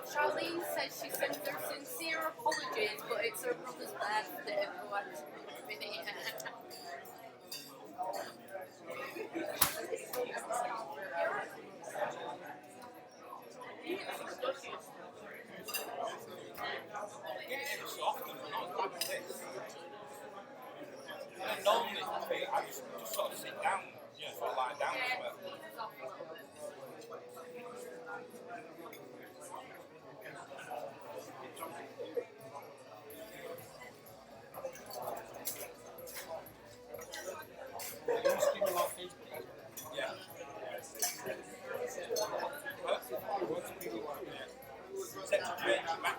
Charlene says she sends her sincere apologies, but it's her brother's birthday, who actually been here. Normally, I just sort of sit down, sort of lie down somewhere. Yeah. Set to change back.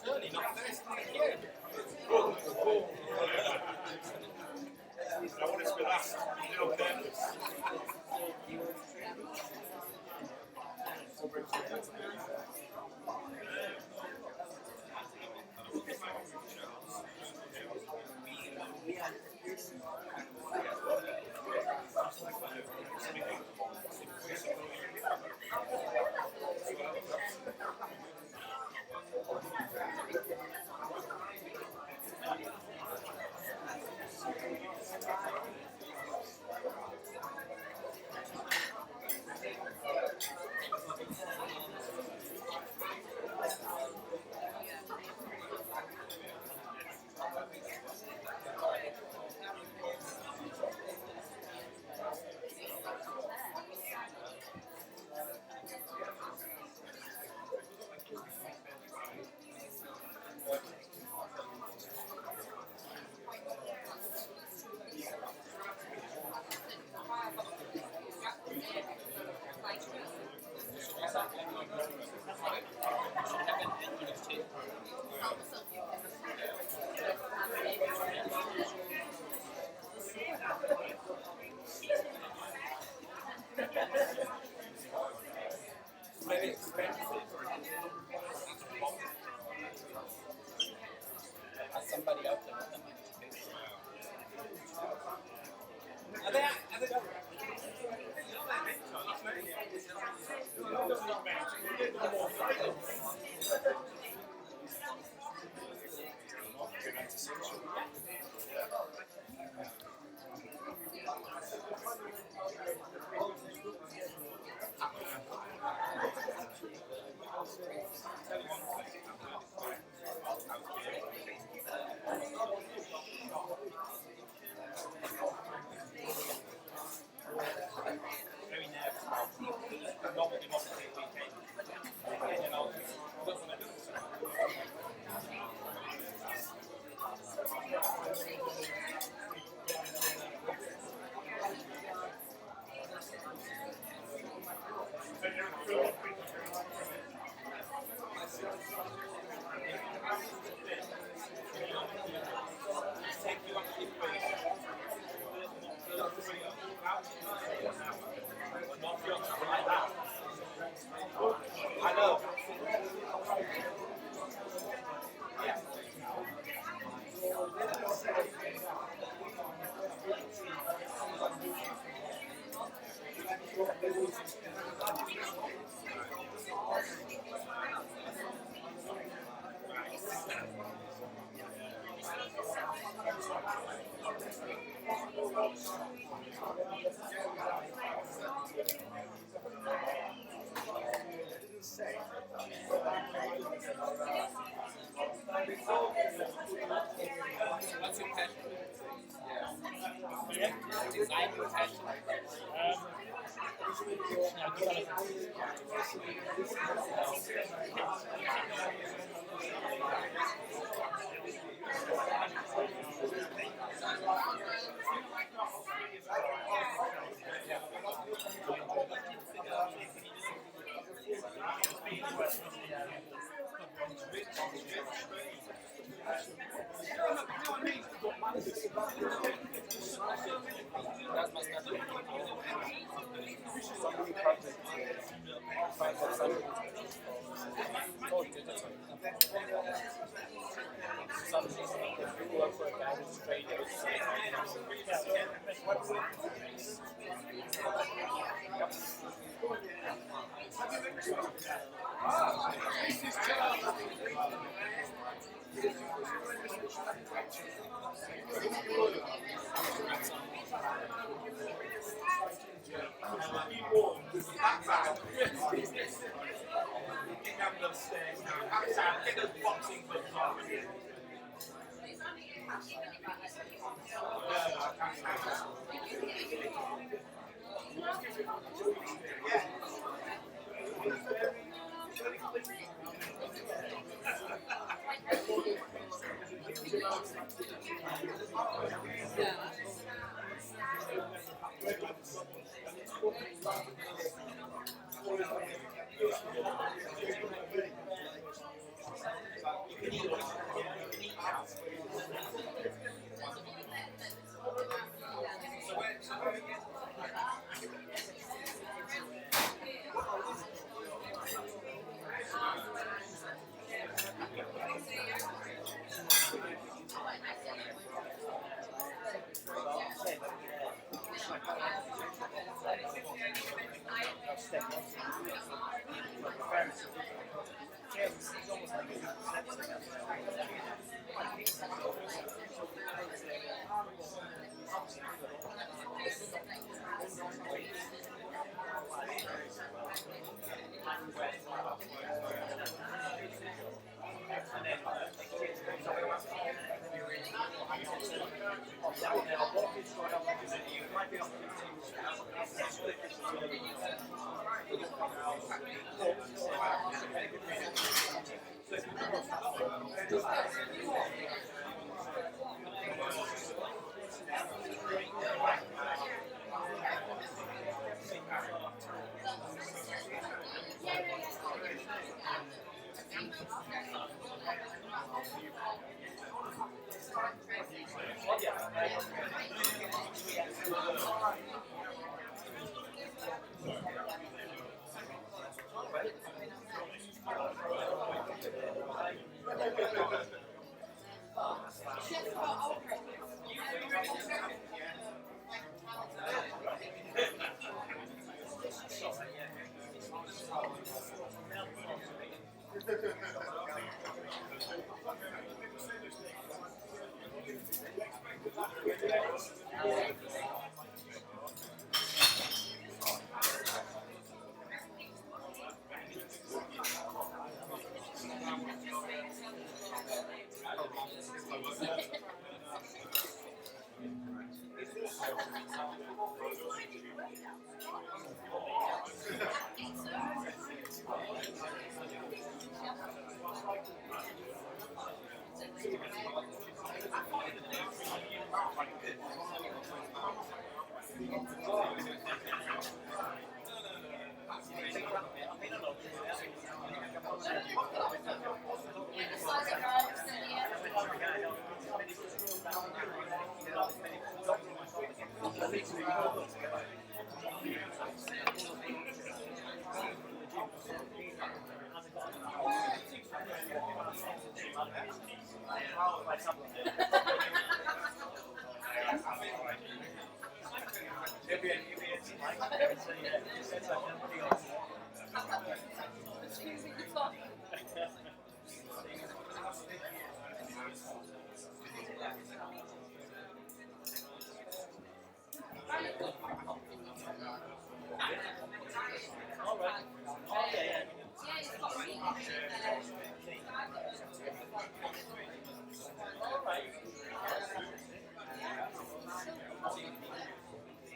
Turning off this again. I want it to be last. You know, purpose. Somebody out there with them. Very nervous about it. Normally, weekend. You know, that's what I do. I know. What's your passion? Yeah. Design your passion. Yeah.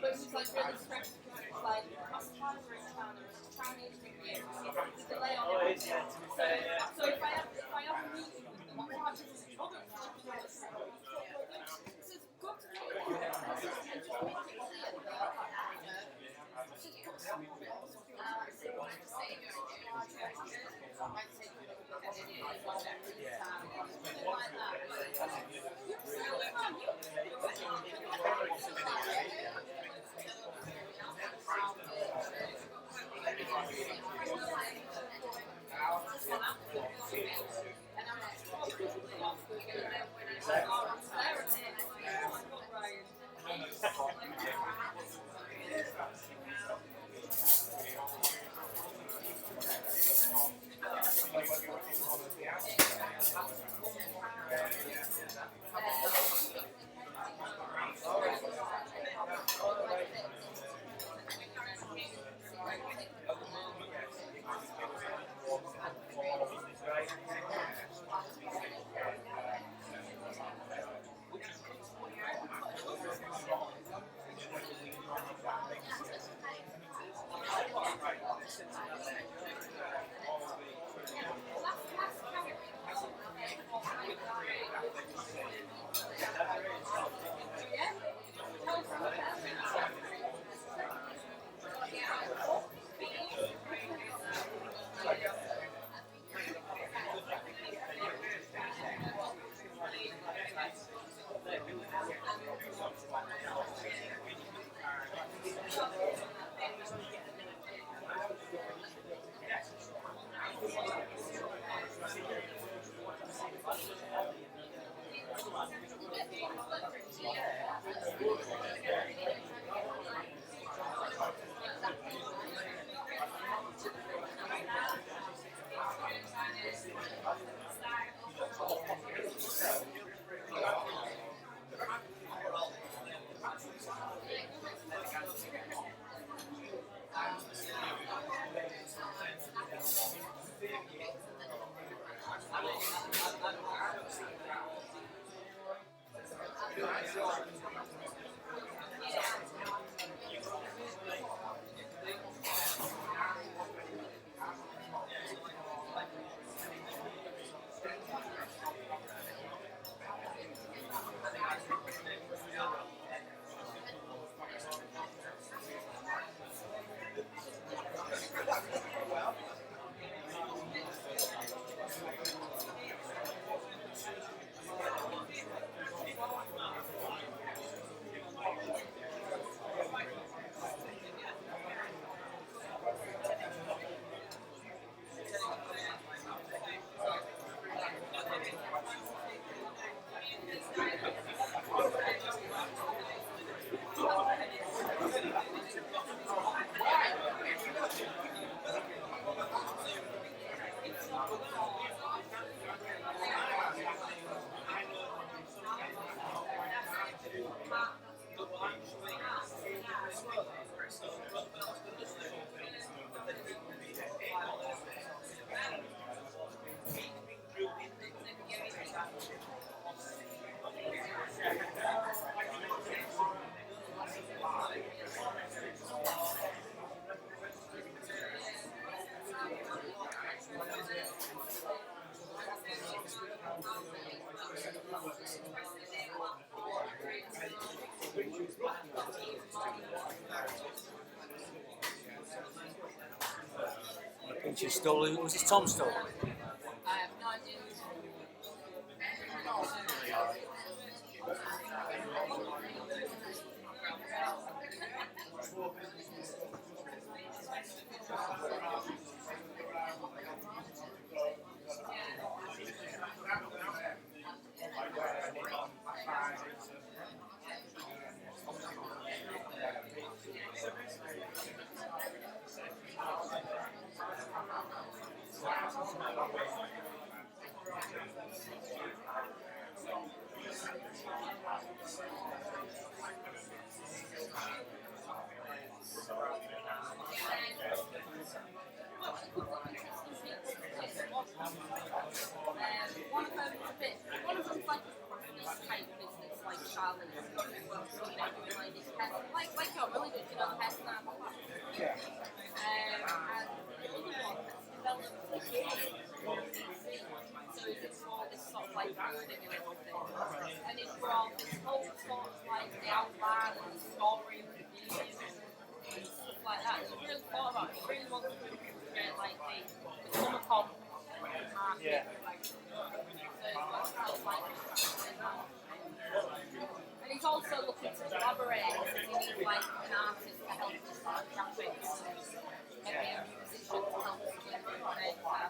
But it was like really strict, like hospitality restaurant, Chinese review, the delay on it. So if I have a meeting with them, what happens is this is good to know. This is just make it clear that just put some of it on something like that. They wanted to say it might take a little bit of editing, something like that. And I'm And she stole it. Was it Tom stole it? I have no idea. One of them's like this type business, like Charlie. Like you're really good, you know, the hair snap. Yeah. And the other one that's developed so it's all this sort of like food and everything. And it's brought this whole sort of like the outline and the story and the views and stuff like that. So I really thought about it. I really want to get like the summer comp market. Yeah. And he's also looking to collaborate. He needs like an artist to help with like graphics, maybe a musician to help with it. I've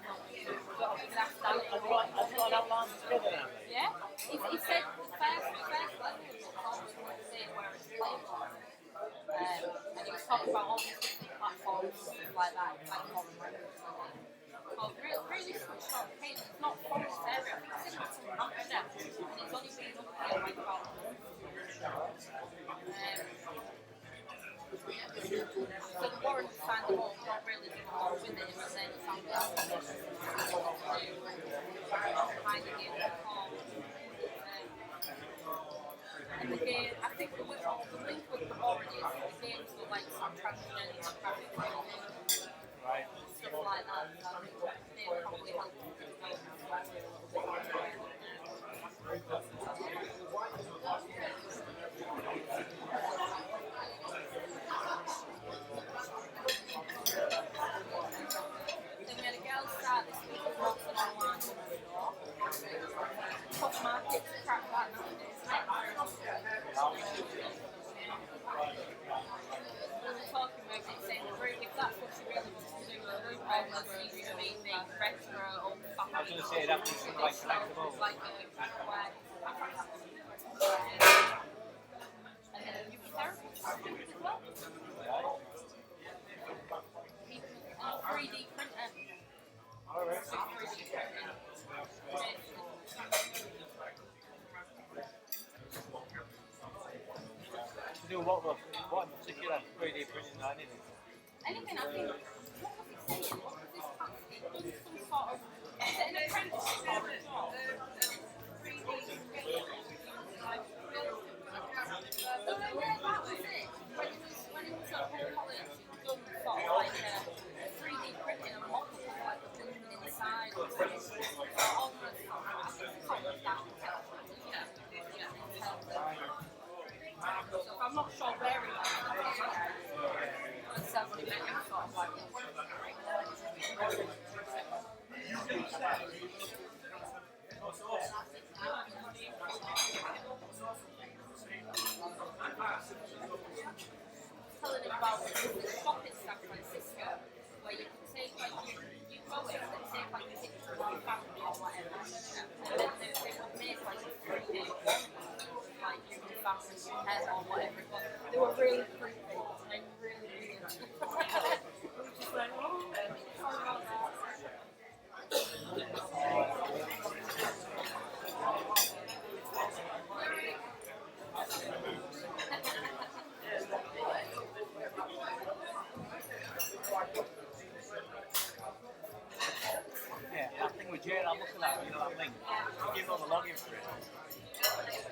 got an outline together now. Yeah, he said the first level was always like say where it's playable. And he was talking about all these different platforms like that, like foreign language. But really switched on. Hey, it's not forest area. I think it's in Hampshire, and it's only been up here like about a month. So the Warren signed them up, not really doing more with it, but then it's on the kind of game called. And the game, I think the link with the Warren is the games were like some transgender traffic. Right. Stuff like that, so I think they'll probably help Then we had a girl start this week who works an online store. Tough market to crack that nowadays. We were talking about it, saying if that's what she really wants to do, it needs to be the retro old fashioned. I was going to say that needs to be like collectible. Like and then you can therapy as well. 3D printer. Alright. 3D printing. To do what in particular? 3D printing or anything? Anything, I think. What was it saying? What was this company? It was some sort of. Is it an apprenticeship or a job? 3D printing. Like, about the shop in San Francisco where you can take like you go in and take like a picture of your family or whatever, and then they would make like a 3-day like your family, your pet or whatever. But they were really creepy and really weird. We were just like, oh, sorry about that. Yeah, that thing with Jane, I'm looking at, you know that link. You've got the login for it.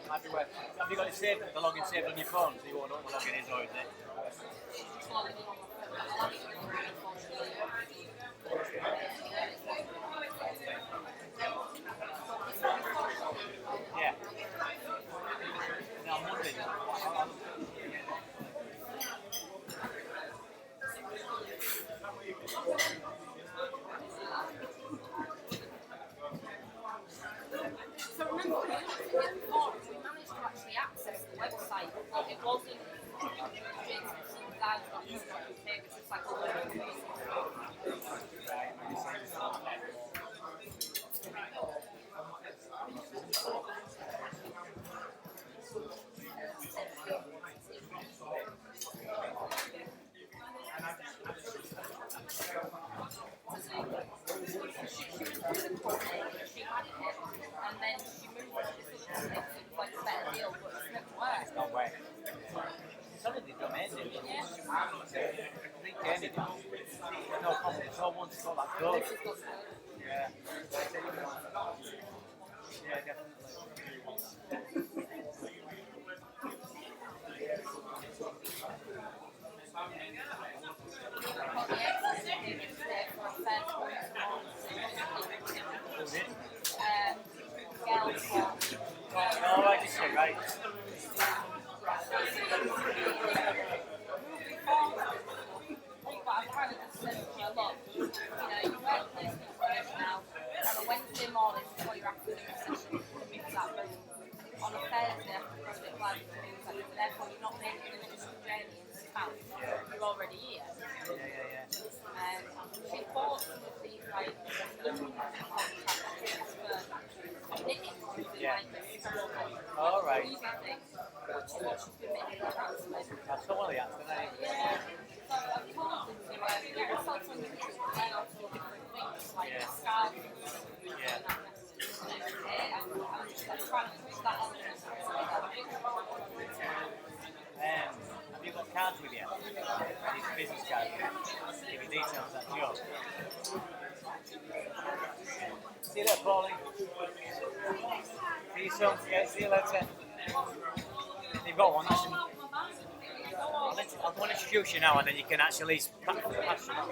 Might be worth. Have you got it saved, the login saved on your phone so you won't know what the login is, or is it? Yeah. Now Monday. So remember, we managed to actually access the website, but it wasn't jasonlive.co.uk, it was just like a load of music. She had it, and then she moved to this other place, it was like a better deal, but it's never worked. It's not working. Some of the domain names. Retaining it. No problem. It's all once it's got that code. Yeah. Yeah, definitely. Oh, right, you see, right. But I've kind of just said to you, look, you know, you work PlayStation now, on a Wednesday morning before your afternoon session, you move that room. On a Thursday after Project Live, you move that room. Therefore, you're not making an additional journey into town. You're already here. Yeah. She bought some of these, like, loom contracts for knitting. Yeah. Like, all right. weaving things, which is what she's been making her hands with. That's all the answer, isn't it? Yeah. So I've told them to get yourself on YouTube and learn how to do different things, like scarves and stuff. Yeah. I'm trying to push that on. Have you got cards with you? These business cards? Give me details, that's yours. See you later, Paulie. See you soon. Yeah, see you later. You've got one, actually. I'll go and introduce you now, and then you can actually pass it on.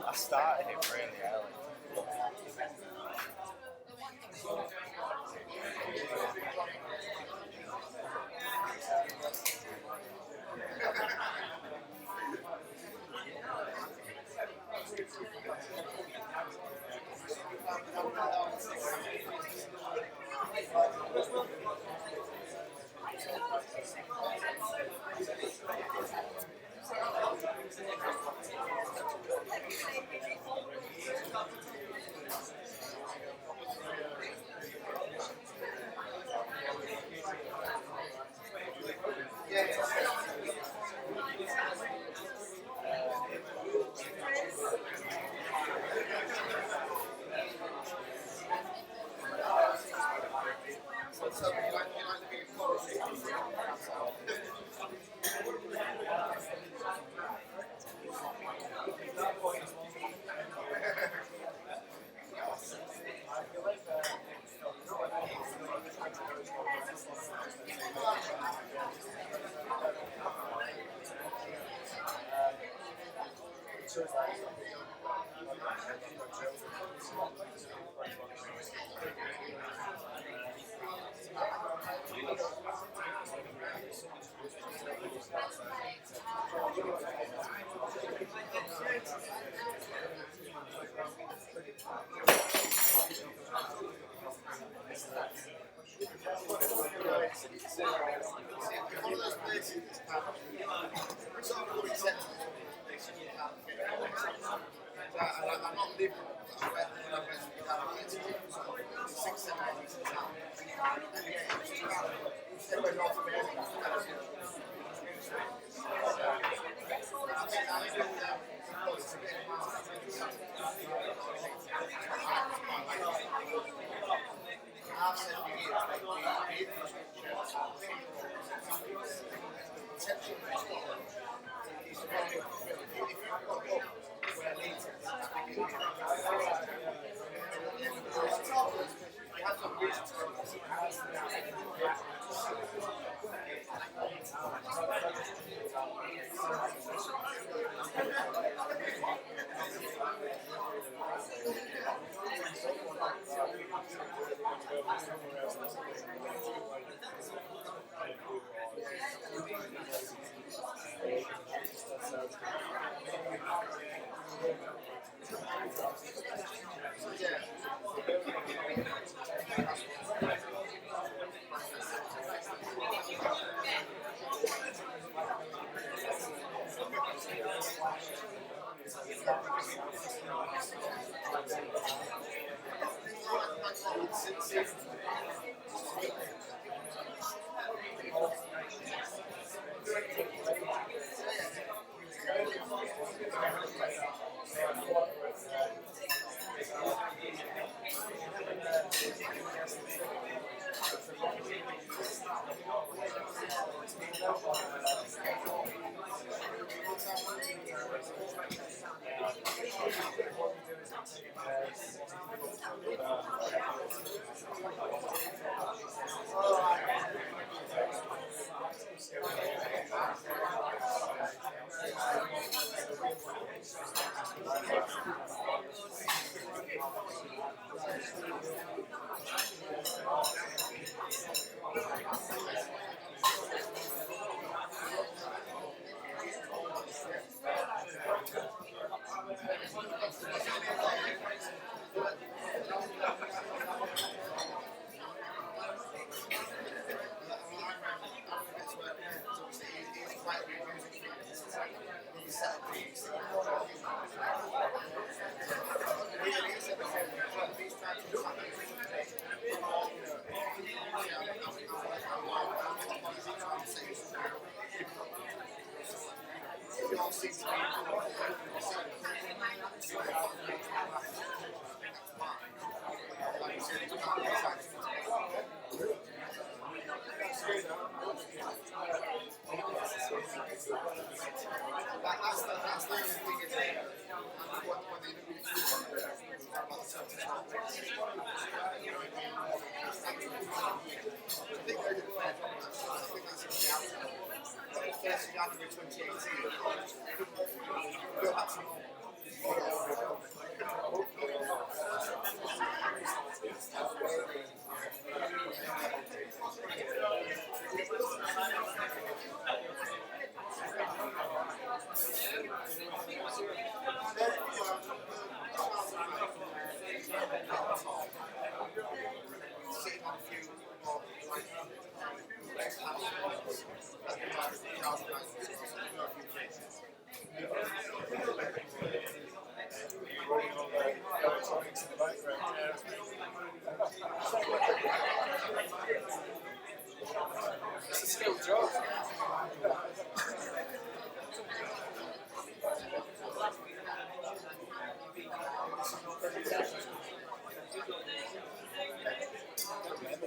I started it really early.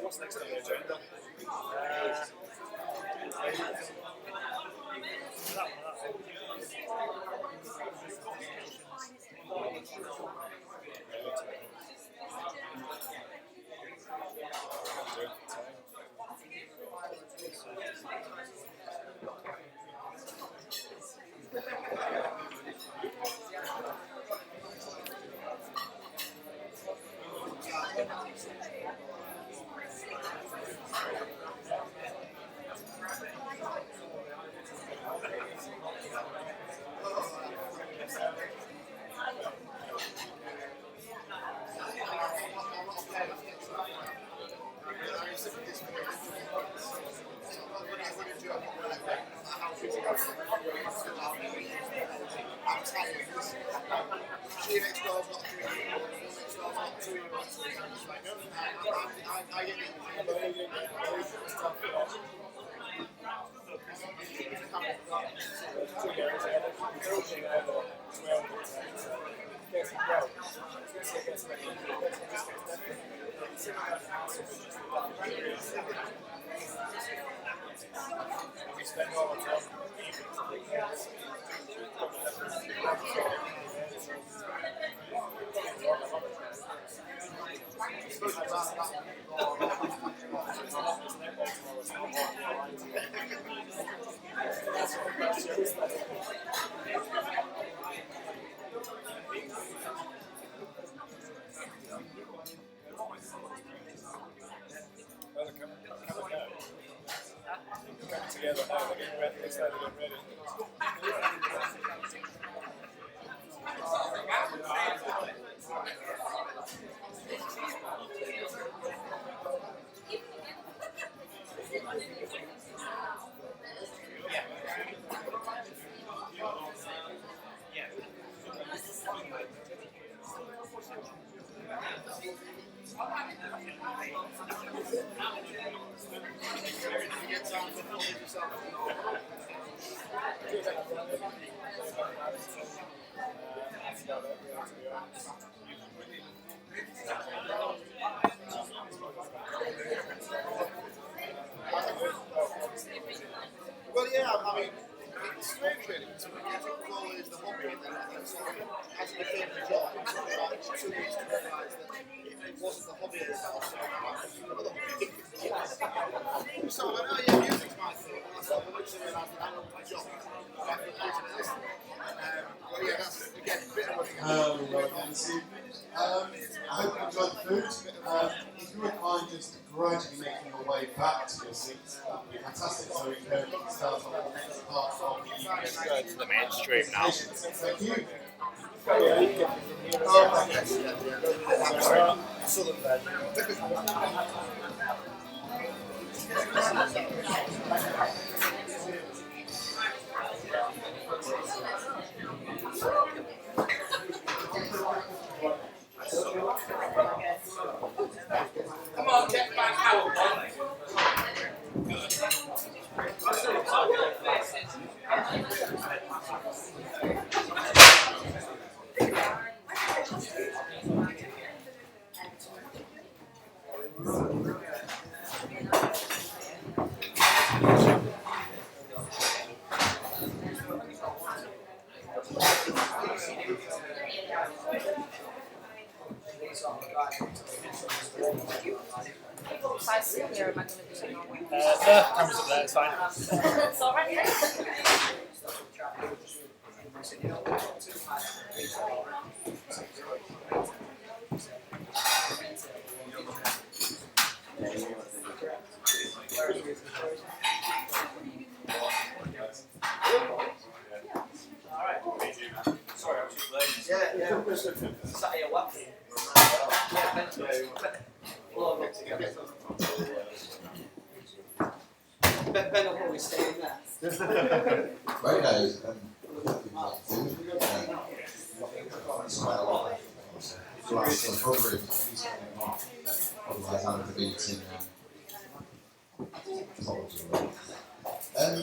What's next on the agenda? Together now, they're getting ready. Looks like they're getting ready. Well, yeah, I mean, it's strange really, because when you think of all the hobby and then sort of as it became a job, it took about 2 years to realise that it wasn't the hobby itself, so another hobby. So I went, oh yeah, music's my thing, and I sort of eventually realised that I don't my job, so I could put it this way. But yeah, that's, again, a bit of what I hope you enjoyed the food. If you wouldn't mind just gradually making your way back to your seats, that would be fantastic. So we can start on the next part of the evening. Go to the mainstream now. Thank you. Come on, get back out, boy. I sit here, am I going to do it? No, camera's up there, it's fine. It's alright. Sorry, I was just late. Yeah. Sat here laughing. Ben will probably stay in there. Right guys, food. It's quite a lot. So I'm still hungry. Otherwise I'm going to be eating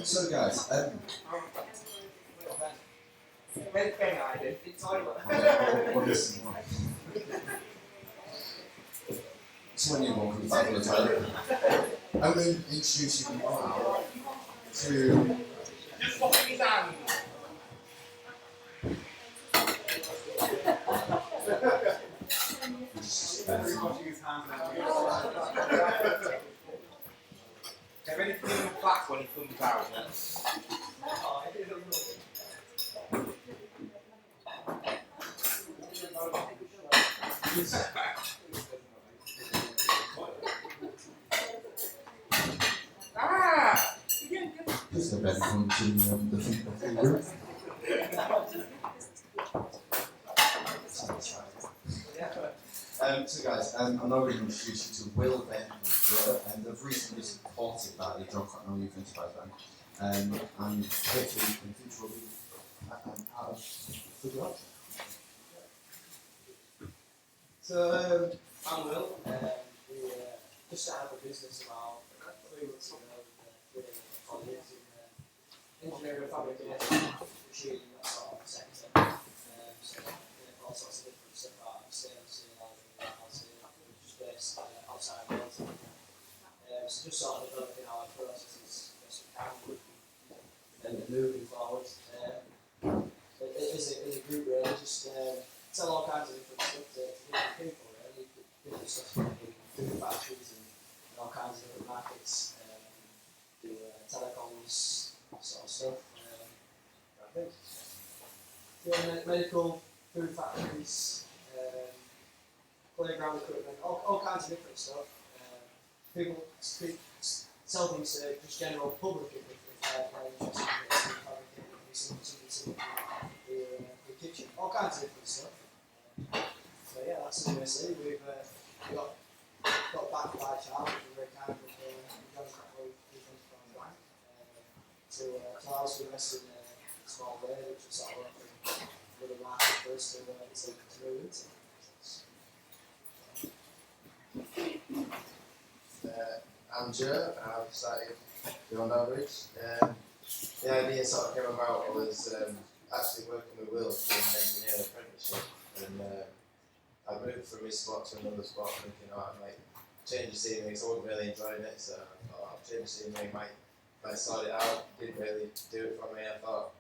so guys, someone new one comes back from the toilet. I'm going to introduce you now to Just washing his hands. Get ready for him back when he comes out. just the bed come to the free room. So guys, I'm now going to introduce you to Will, Ben and they've recently supported that the Drug Cotton Youth Enterprise Bank, and hopefully in future will be part of the job. So, I'm Will, we just started up a business about 3 months ago with colleagues in engineering and fabrication, machining, that sort of sector. So, all sorts of different stuff out of sales, which is based outside of Wales. So, just sort of developing our processes as we can and moving forward. As a group, really, just sell all kinds of different stuff to different people, really. Different stuff from different factories and all kinds of different markets. Do telecoms, sort of stuff. I think. Yeah, medical, food factories, playground equipment, all kinds of different stuff. People seldom say just general public if they're interested in fabricating something the kitchen, all kinds of different stuff. So yeah, that's something I see. We've got backed by Charles, which is very kind of John Cracklow, Bank, to allow us to invest in a small way, which is sort of a little market for us to move into. I'm Joe, I've started Beyond Outreach. The idea sort of came about was actually working with Will in an engineering apprenticeship. from his spot to another spot, thinking, oh, I might change the scenery, because I wasn't really enjoying it, so I thought, I'll change the scenery, might sort it out. Didn't really do it for me. I thought,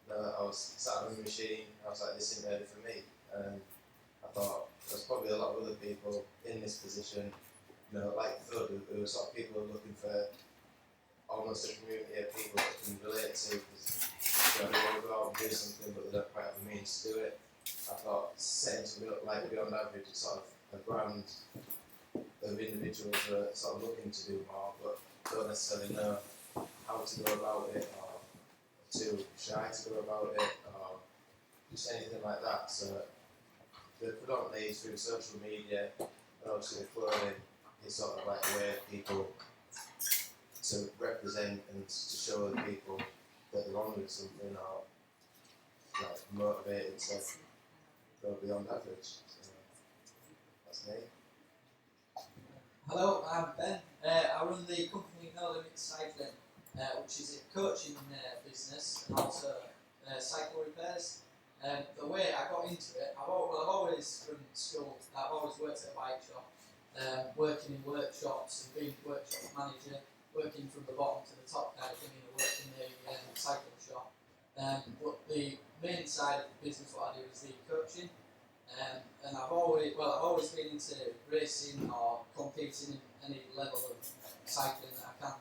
no, I was sat on the machine, I was like, this isn't really for me. And I thought, there's probably a lot of other people in this position, you know, like THUD, who are sort of people who are looking for almost a community of people that can relate to, because you know, they want to go out and do something but they don't quite have the means to do it. I thought setting something up like Beyond Average is sort of a brand of individuals who are sort of looking to do more but don't necessarily know how to go about it or too shy to go about it or just anything like that. So the predominantly through social media and obviously the clothing is sort of like a way of people to represent and to show the people that they're on with something or like motivated to go beyond average. So that's me. Hello, I'm Ben. I run the company No Limit Cycling, which is a coaching business and also cycle repairs. The way I got into it, I've always from school, I've always worked at a bike shop, working in workshops and being a workshop manager, working from the bottom to the top kind of thing, and working in a cycle shop. But the main side of the business, what I do is the coaching. And I've always been into racing or competing in any level of cycling that I can.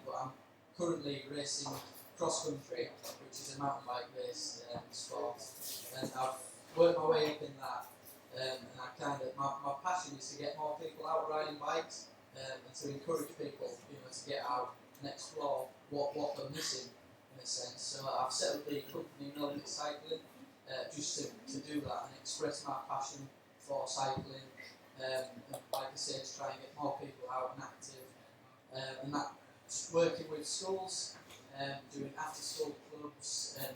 But I'm currently racing cross country, which is a mountain bike race sport, and I've worked my way up in that. And I kind of my passion is to get more people out riding bikes and to encourage people, you know, to get out and explore what they're missing in a sense. So I've set up the company No Limit Cycling. Just to do that and express my passion for cycling, and like I say, to try and get more people out and active, and that's working with schools, doing after school clubs and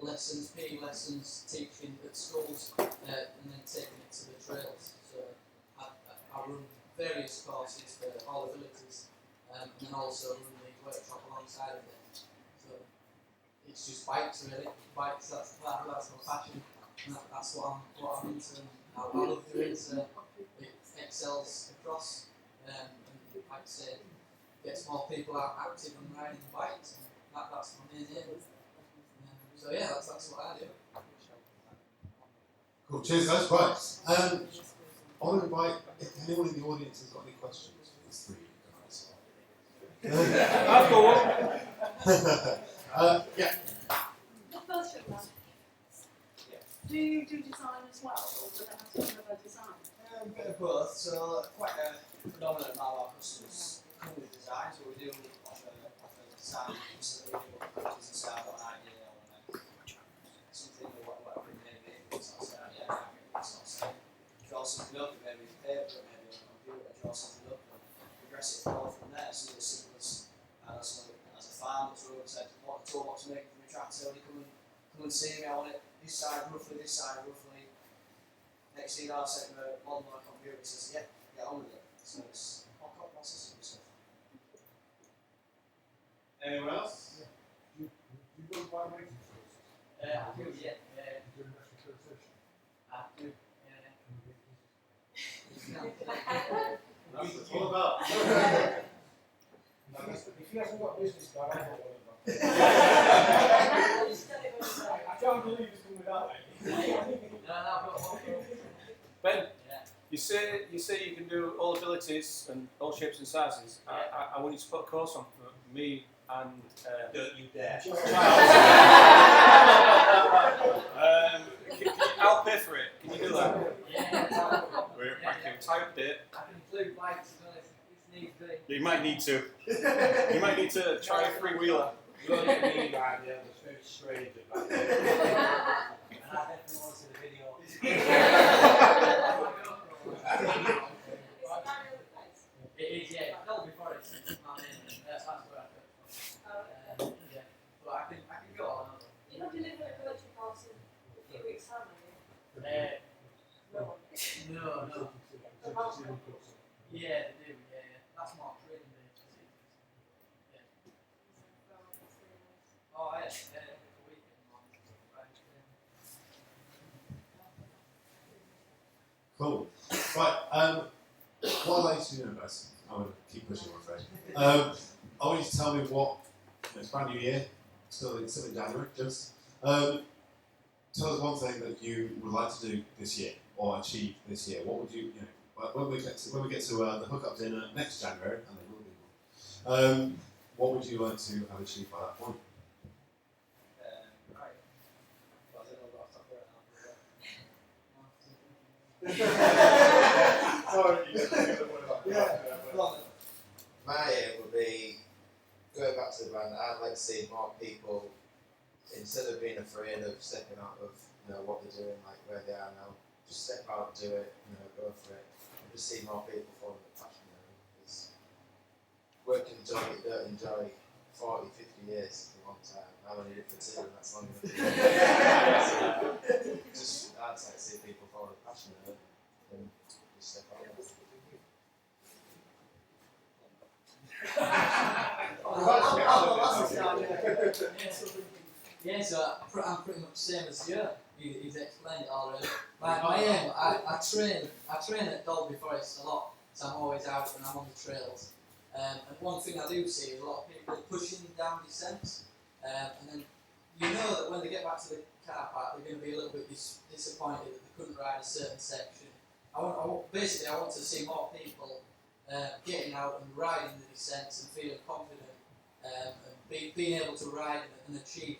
lessons, PE lessons, teaching at schools, and then taking it to the trails. So I run various courses for all abilities, and then also run the workshop alongside of it. So it's just bikes really. Bikes, that's my passion, and that's what I'm into. And I love doing it. It excels across, and like I say, gets more people out active and riding bikes, and that's my main aim. So yeah, that's what I do. Cool, cheers guys. Right. I want to invite, if anyone in the audience has got any questions for these three guys. I've got one. Yeah. The first one, do you do design as well, or would it have to be another design? A bit of both. So quite a predominant amount of our customers come with design, so we do offer design. So we do business out an idea or something or whatever it may be. So draw something up, maybe paper, maybe on a computer, draw something up and progress it forward from there. So as simple as as a farm that's really said, what a toolbox to make from a tractor, they come and see me, I want it this side roughly, Next thing I'll set the model on a computer and says, yeah, get on with it. So it's Hook-Up processing stuff. Anyone else? Yeah. You build vibrating sources? I do, yeah. You do national accreditation? I do, That's what it's all about. If he hasn't got a business card, I've got one of them. I can't believe it's come without it. Ben, you say you can do all abilities and all shapes and sizes. I want you to put a course on for me and. Don't you dare. I'll pay for it. Can you do that? Yeah. I can type it. I can include bikes as well if needs be. You might need to. You might need to try a three-wheeler. You don't need any idea, it's very strange about it. And I definitely want to see the video. It is, yeah. That'll be for it. That's where I go. Yeah. But I can go on. You're not delivering a virtual course in a few weeks' time, are you? No. Yeah, they do, yeah. That's more training based. Yeah. Oh, yeah. Cool. Right. What I'd like you to do now, guys, I'm going to keep pushing, I'm afraid. I want you to tell me what, it's brand new year, still in January, just. Tell us one thing that you would like to do this year, or achieve this year. What would you know, when we get to the Hook-Up Dinner next January, and there will be one, what would you like to have achieved by that point? Right. Well, I don't know what I've talked about. My aim would be going back to the brand. I'd like to see more people, instead of being afraid of stepping out of what they're doing, like where they are now, just step out, do it, go for it. And just see more people follow the passion. Because working a job that you don't enjoy 40, 50 years is a long time. I've only did it for 2, and that's long enough. Just I'd like to see people follow the passion and just step out. Yeah, so I'm pretty much the same as you. He's explained it already. My aim, I train at Dolby Forest a lot, so I'm always out and I'm on the trails. And one thing I do see is a lot of people pushing down descents, and then you know that when they get back to the car park, they're going to be a little bit disappointed that they couldn't ride a certain section. Basically, I want to see more people getting out and riding the descents and feeling confident, and being able to ride and achieve,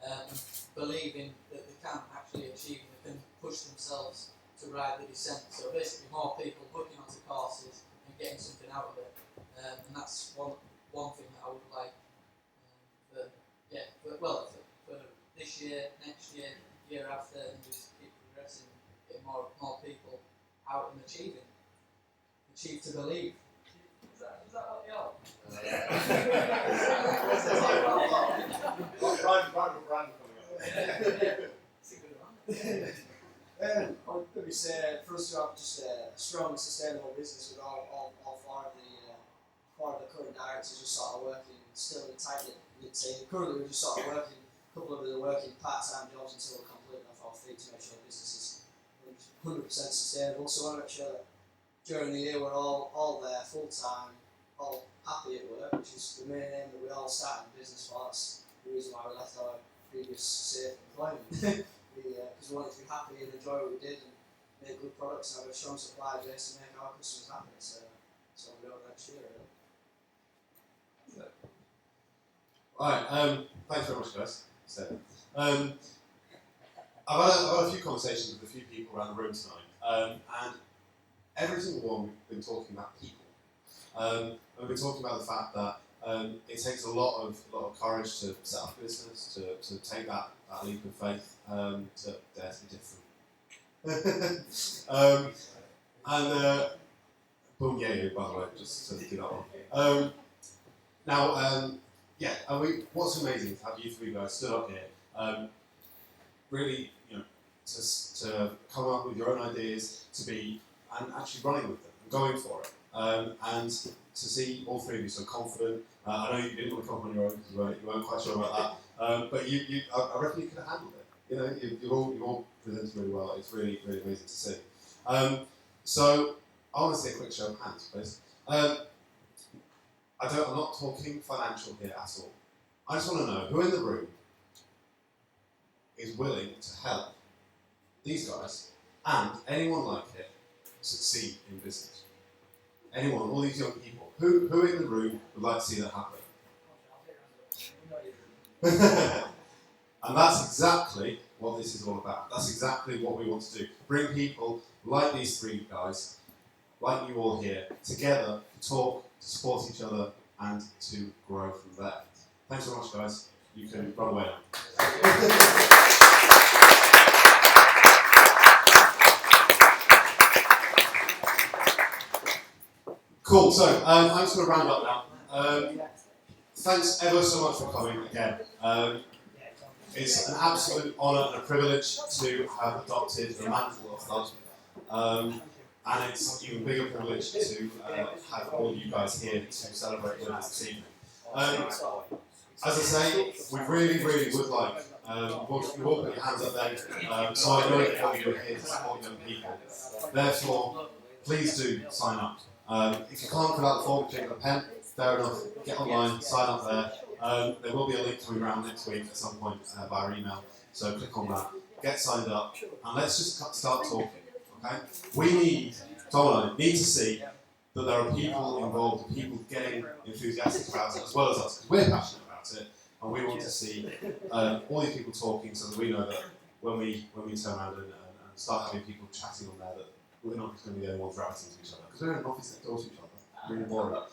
and believing that they can actually achieve and they can push themselves to ride the descent. So basically, more people booking onto courses and getting something out of it, and that's one thing that I would like for this year, next year, year after, and just keep progressing, getting more people out and achieving. Achieve to believe. Is that what you are? Brand coming up. I would maybe say for us to have just a strong, sustainable business with all 4 of the current directors just sort of working still in a tight knit team. Currently we're just sort of working, a couple of us are working part-time jobs until we're completely off our feet to make sure the business is 100% sustainable. So I want to make sure that during the year we're all there full time, all happy at work, which is the main aim that we all started the business for. That's the reason why we left our previous safe employment. Because we wanted to be happy and enjoy what we did and make good products and have a strong supply base to make our customers happy. So we'll go next year. Really. Alright, thanks very much, guys. So, I've had a few conversations with a few people around the room tonight, and every single one we've been talking about people. And we've been talking about the fact that it takes a lot of courage to set up a business, to take that leap of faith, to dare to be different. Boom, yeah, by the way, just to do that one. What's amazing to have you 3 guys stood up here, really, to come up with your own ideas, and actually running with them, and going for it. And to see all 3 of you so confident. I know you didn't want to come up on your own because you weren't quite sure about that, but I reckon you could have handled it. You all presented really well. It's really, really amazing to see. So I want to see a quick show of hands, please. I'm not talking financial here at all. I just want to know who in the room is willing to help these guys and anyone like it succeed in business. Anyone, all these young people. Who in the room would like to see that happen? And that's exactly what this is all about. That's exactly what we want to do. Bring people like these 3 guys, like you all here, together to talk, to support each other, and to grow from there. Thanks so much, guys. You can run away now. Cool, so I'm just going to round up now. Thanks ever so much for coming again. It's an absolute honour and a privilege to have adopted the mantle of THUD. And it's an even bigger privilege to have all you guys here to celebrate with us this evening. As I say, we really, really would like You've all put your hands up then, so I know that you're here to support young people. Therefore, please do sign up. If you can't fill out the form, if you've got a pen, fair enough, get online, sign up there. There will be a link coming around next week at some point via email, so click on that, get signed up, and let's just start talking. Okay? We need, Tom and I need to see that there are people involved, people getting enthusiastic about it as well as us, because we're passionate about it, and we want to see all these people talking so that we know that when we turn around and start having people chatting on there, that we're not just going to be the only ones writing to each other, because we're in an office next door to each other, really boring.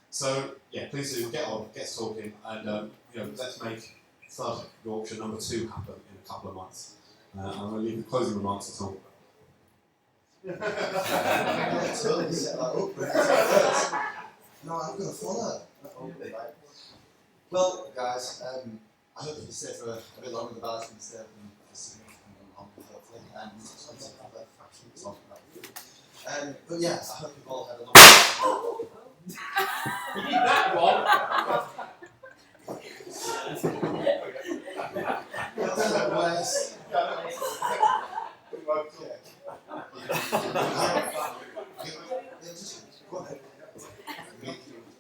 So yeah, please do get on, get talking, and let's make THUD Yorkshire #2 happen in a couple of months. I'm going to leave the closing remarks at all. Totally set that up. No, I'm going to follow. Well, guys, I hope you stay for a bit longer. The bar's going to stay open for significant longer, hopefully. And it's going to have a fraction of talk about food. But yeah, I hope you've all had a lovely You did that one.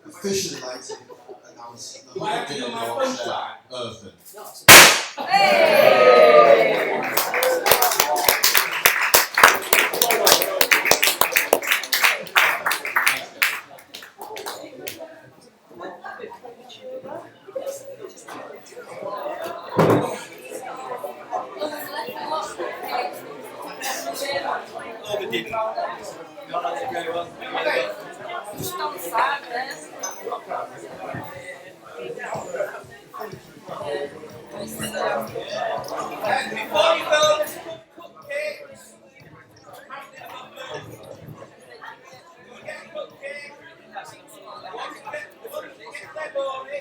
Officially like to announce the Hook-Up Dinner Yorkshire open. Just on side there. Before you go, let's cook cupcakes. Get a cupcake. Once you get their money,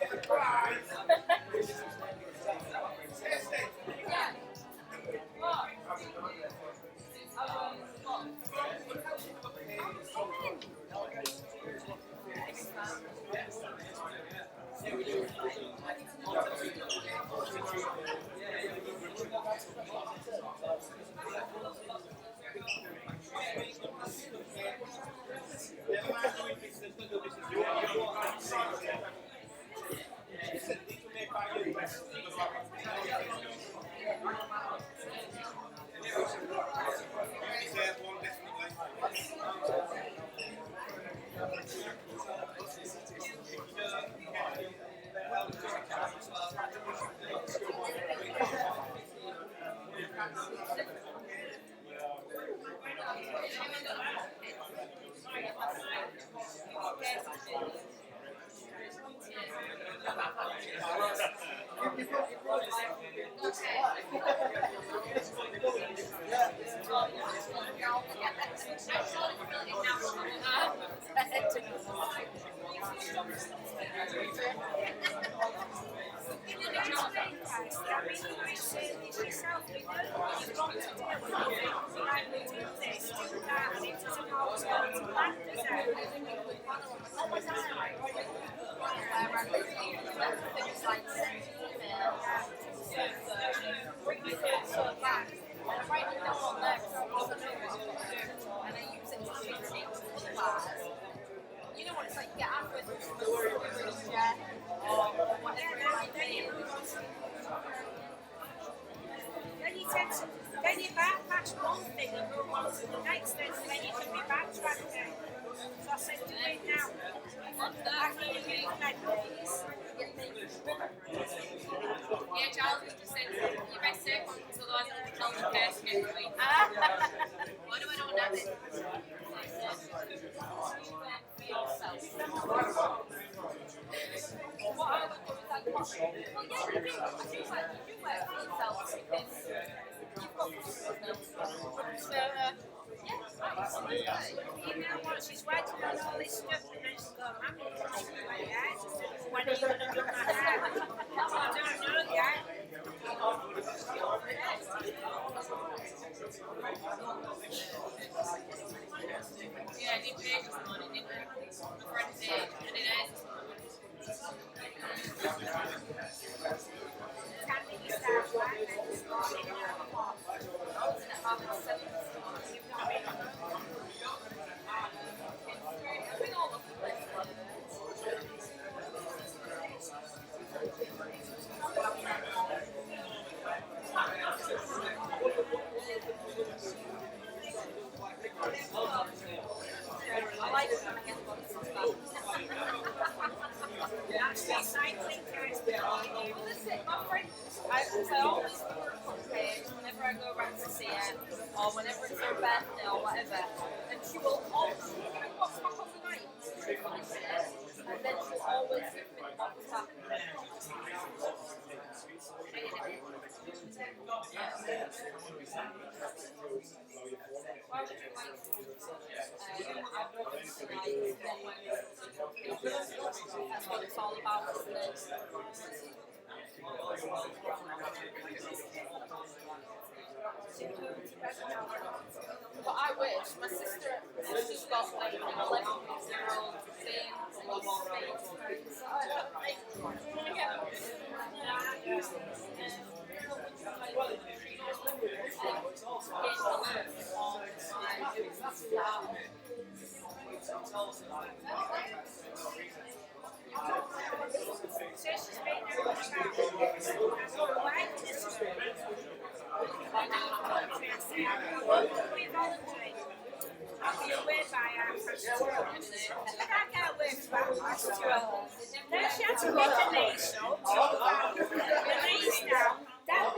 get a prize. You know what it's like, you get halfway through the yeah, or whatever it might be. Then you backpatch one thing and move on to the next thing, and then you can be backtracking. So I said, do it now. After you do days. Yeah, Charles just said you best take one because otherwise it'll be told the person next week. Why do I not have it? For yourself. What I would do is like, well, yeah, you do work for yourself because you've got so, yeah, absolutely. You know what, she's writing on all this stuff and then she's going, I'm going to do it, yeah? She said, when are you going to do that now? I don't know yet. Yeah, I did page this morning, didn't I? My friend did, and it is. I like trying to get the bodies back. Actually, cycling carries the body. Well, that's it. My friend, I always do a Hook-Up page whenever I go around to see her, or whenever it's her birthday or whatever. And she will always, what's back on the night? And then she'll always give me the box back. Why would you like to? That's what it's all about, isn't it? But I wish my sister's got like an 11-year-old thing She had to make her nails though. Her nails down, down.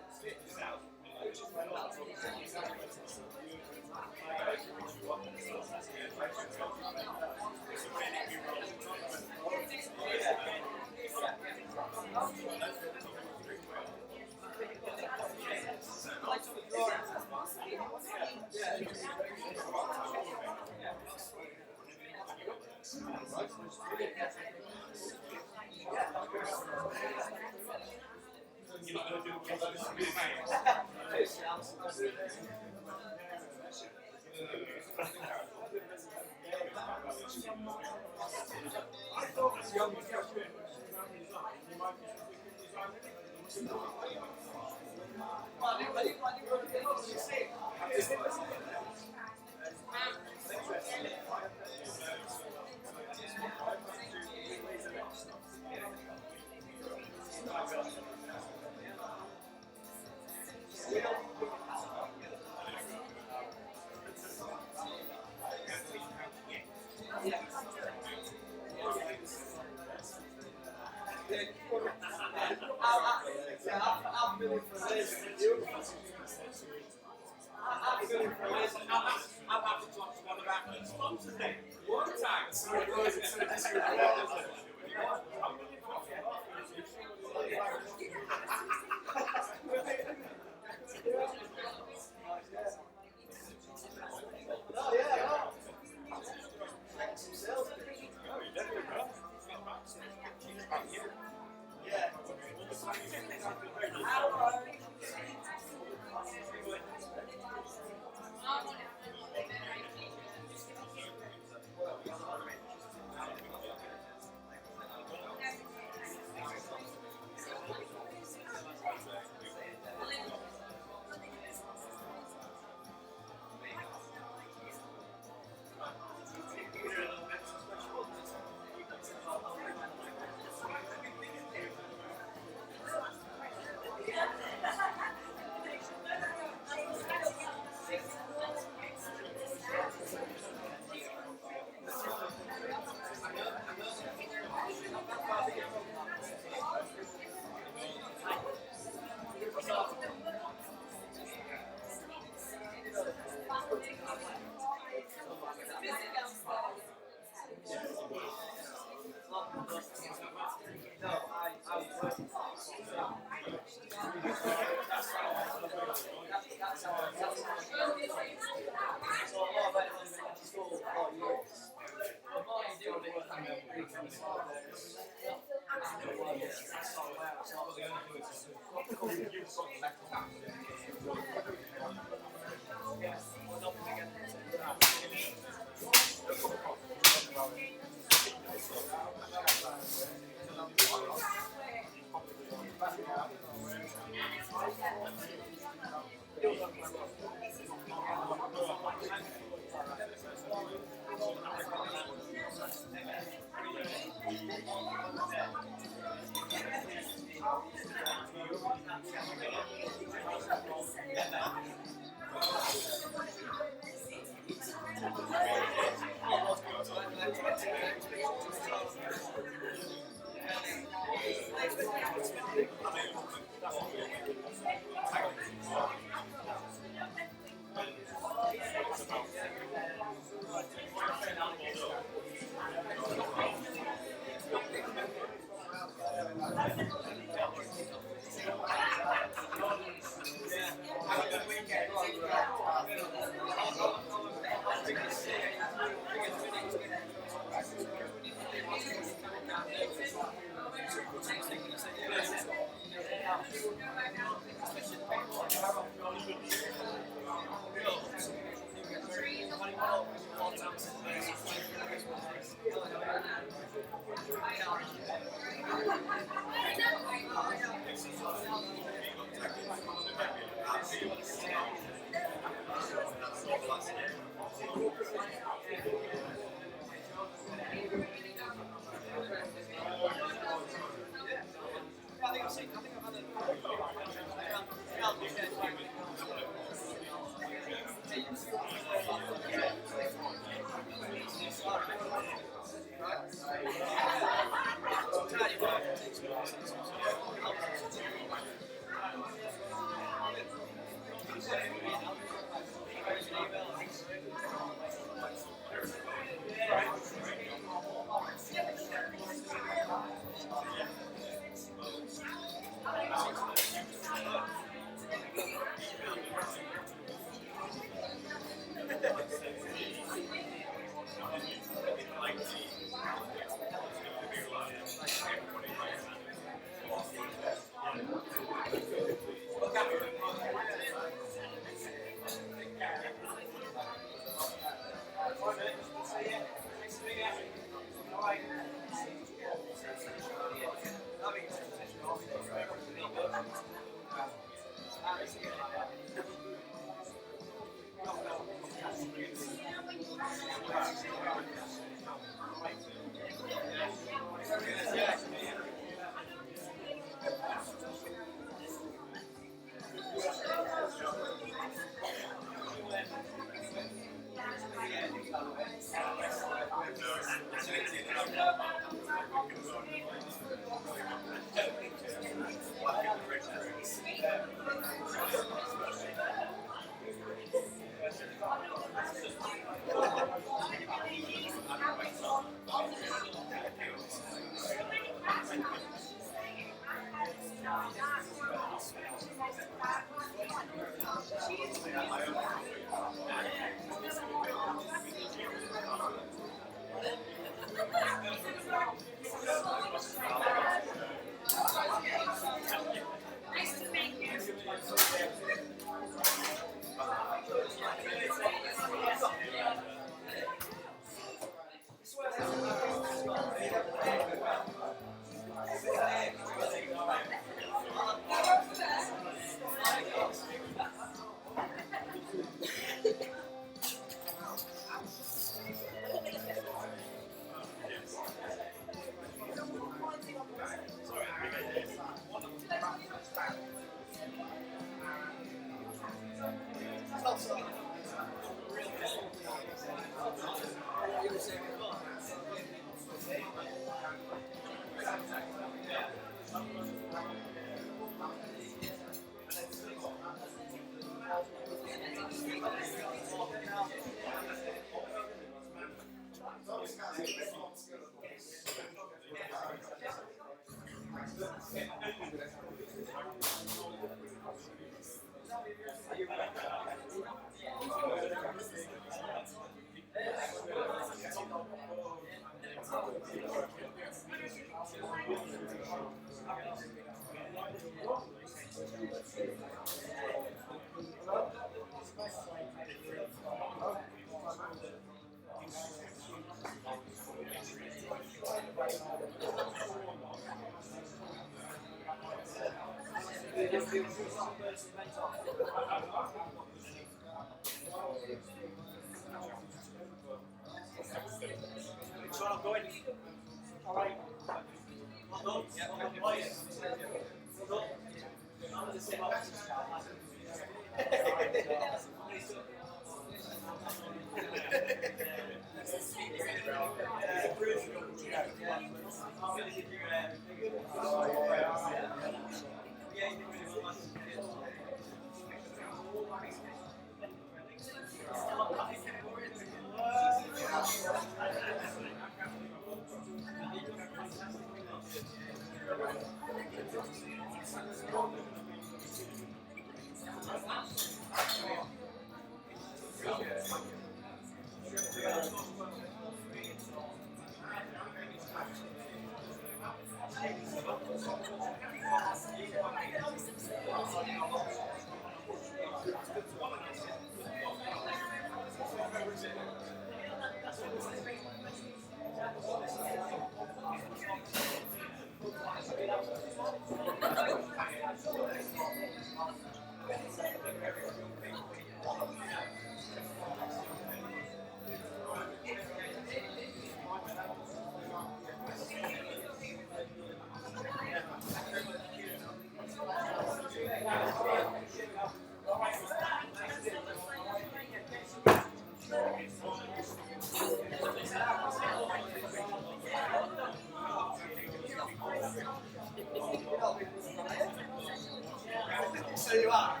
So you are.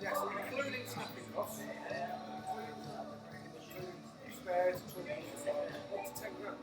Yes, including snapping costs. Spares, 20, 10 grand.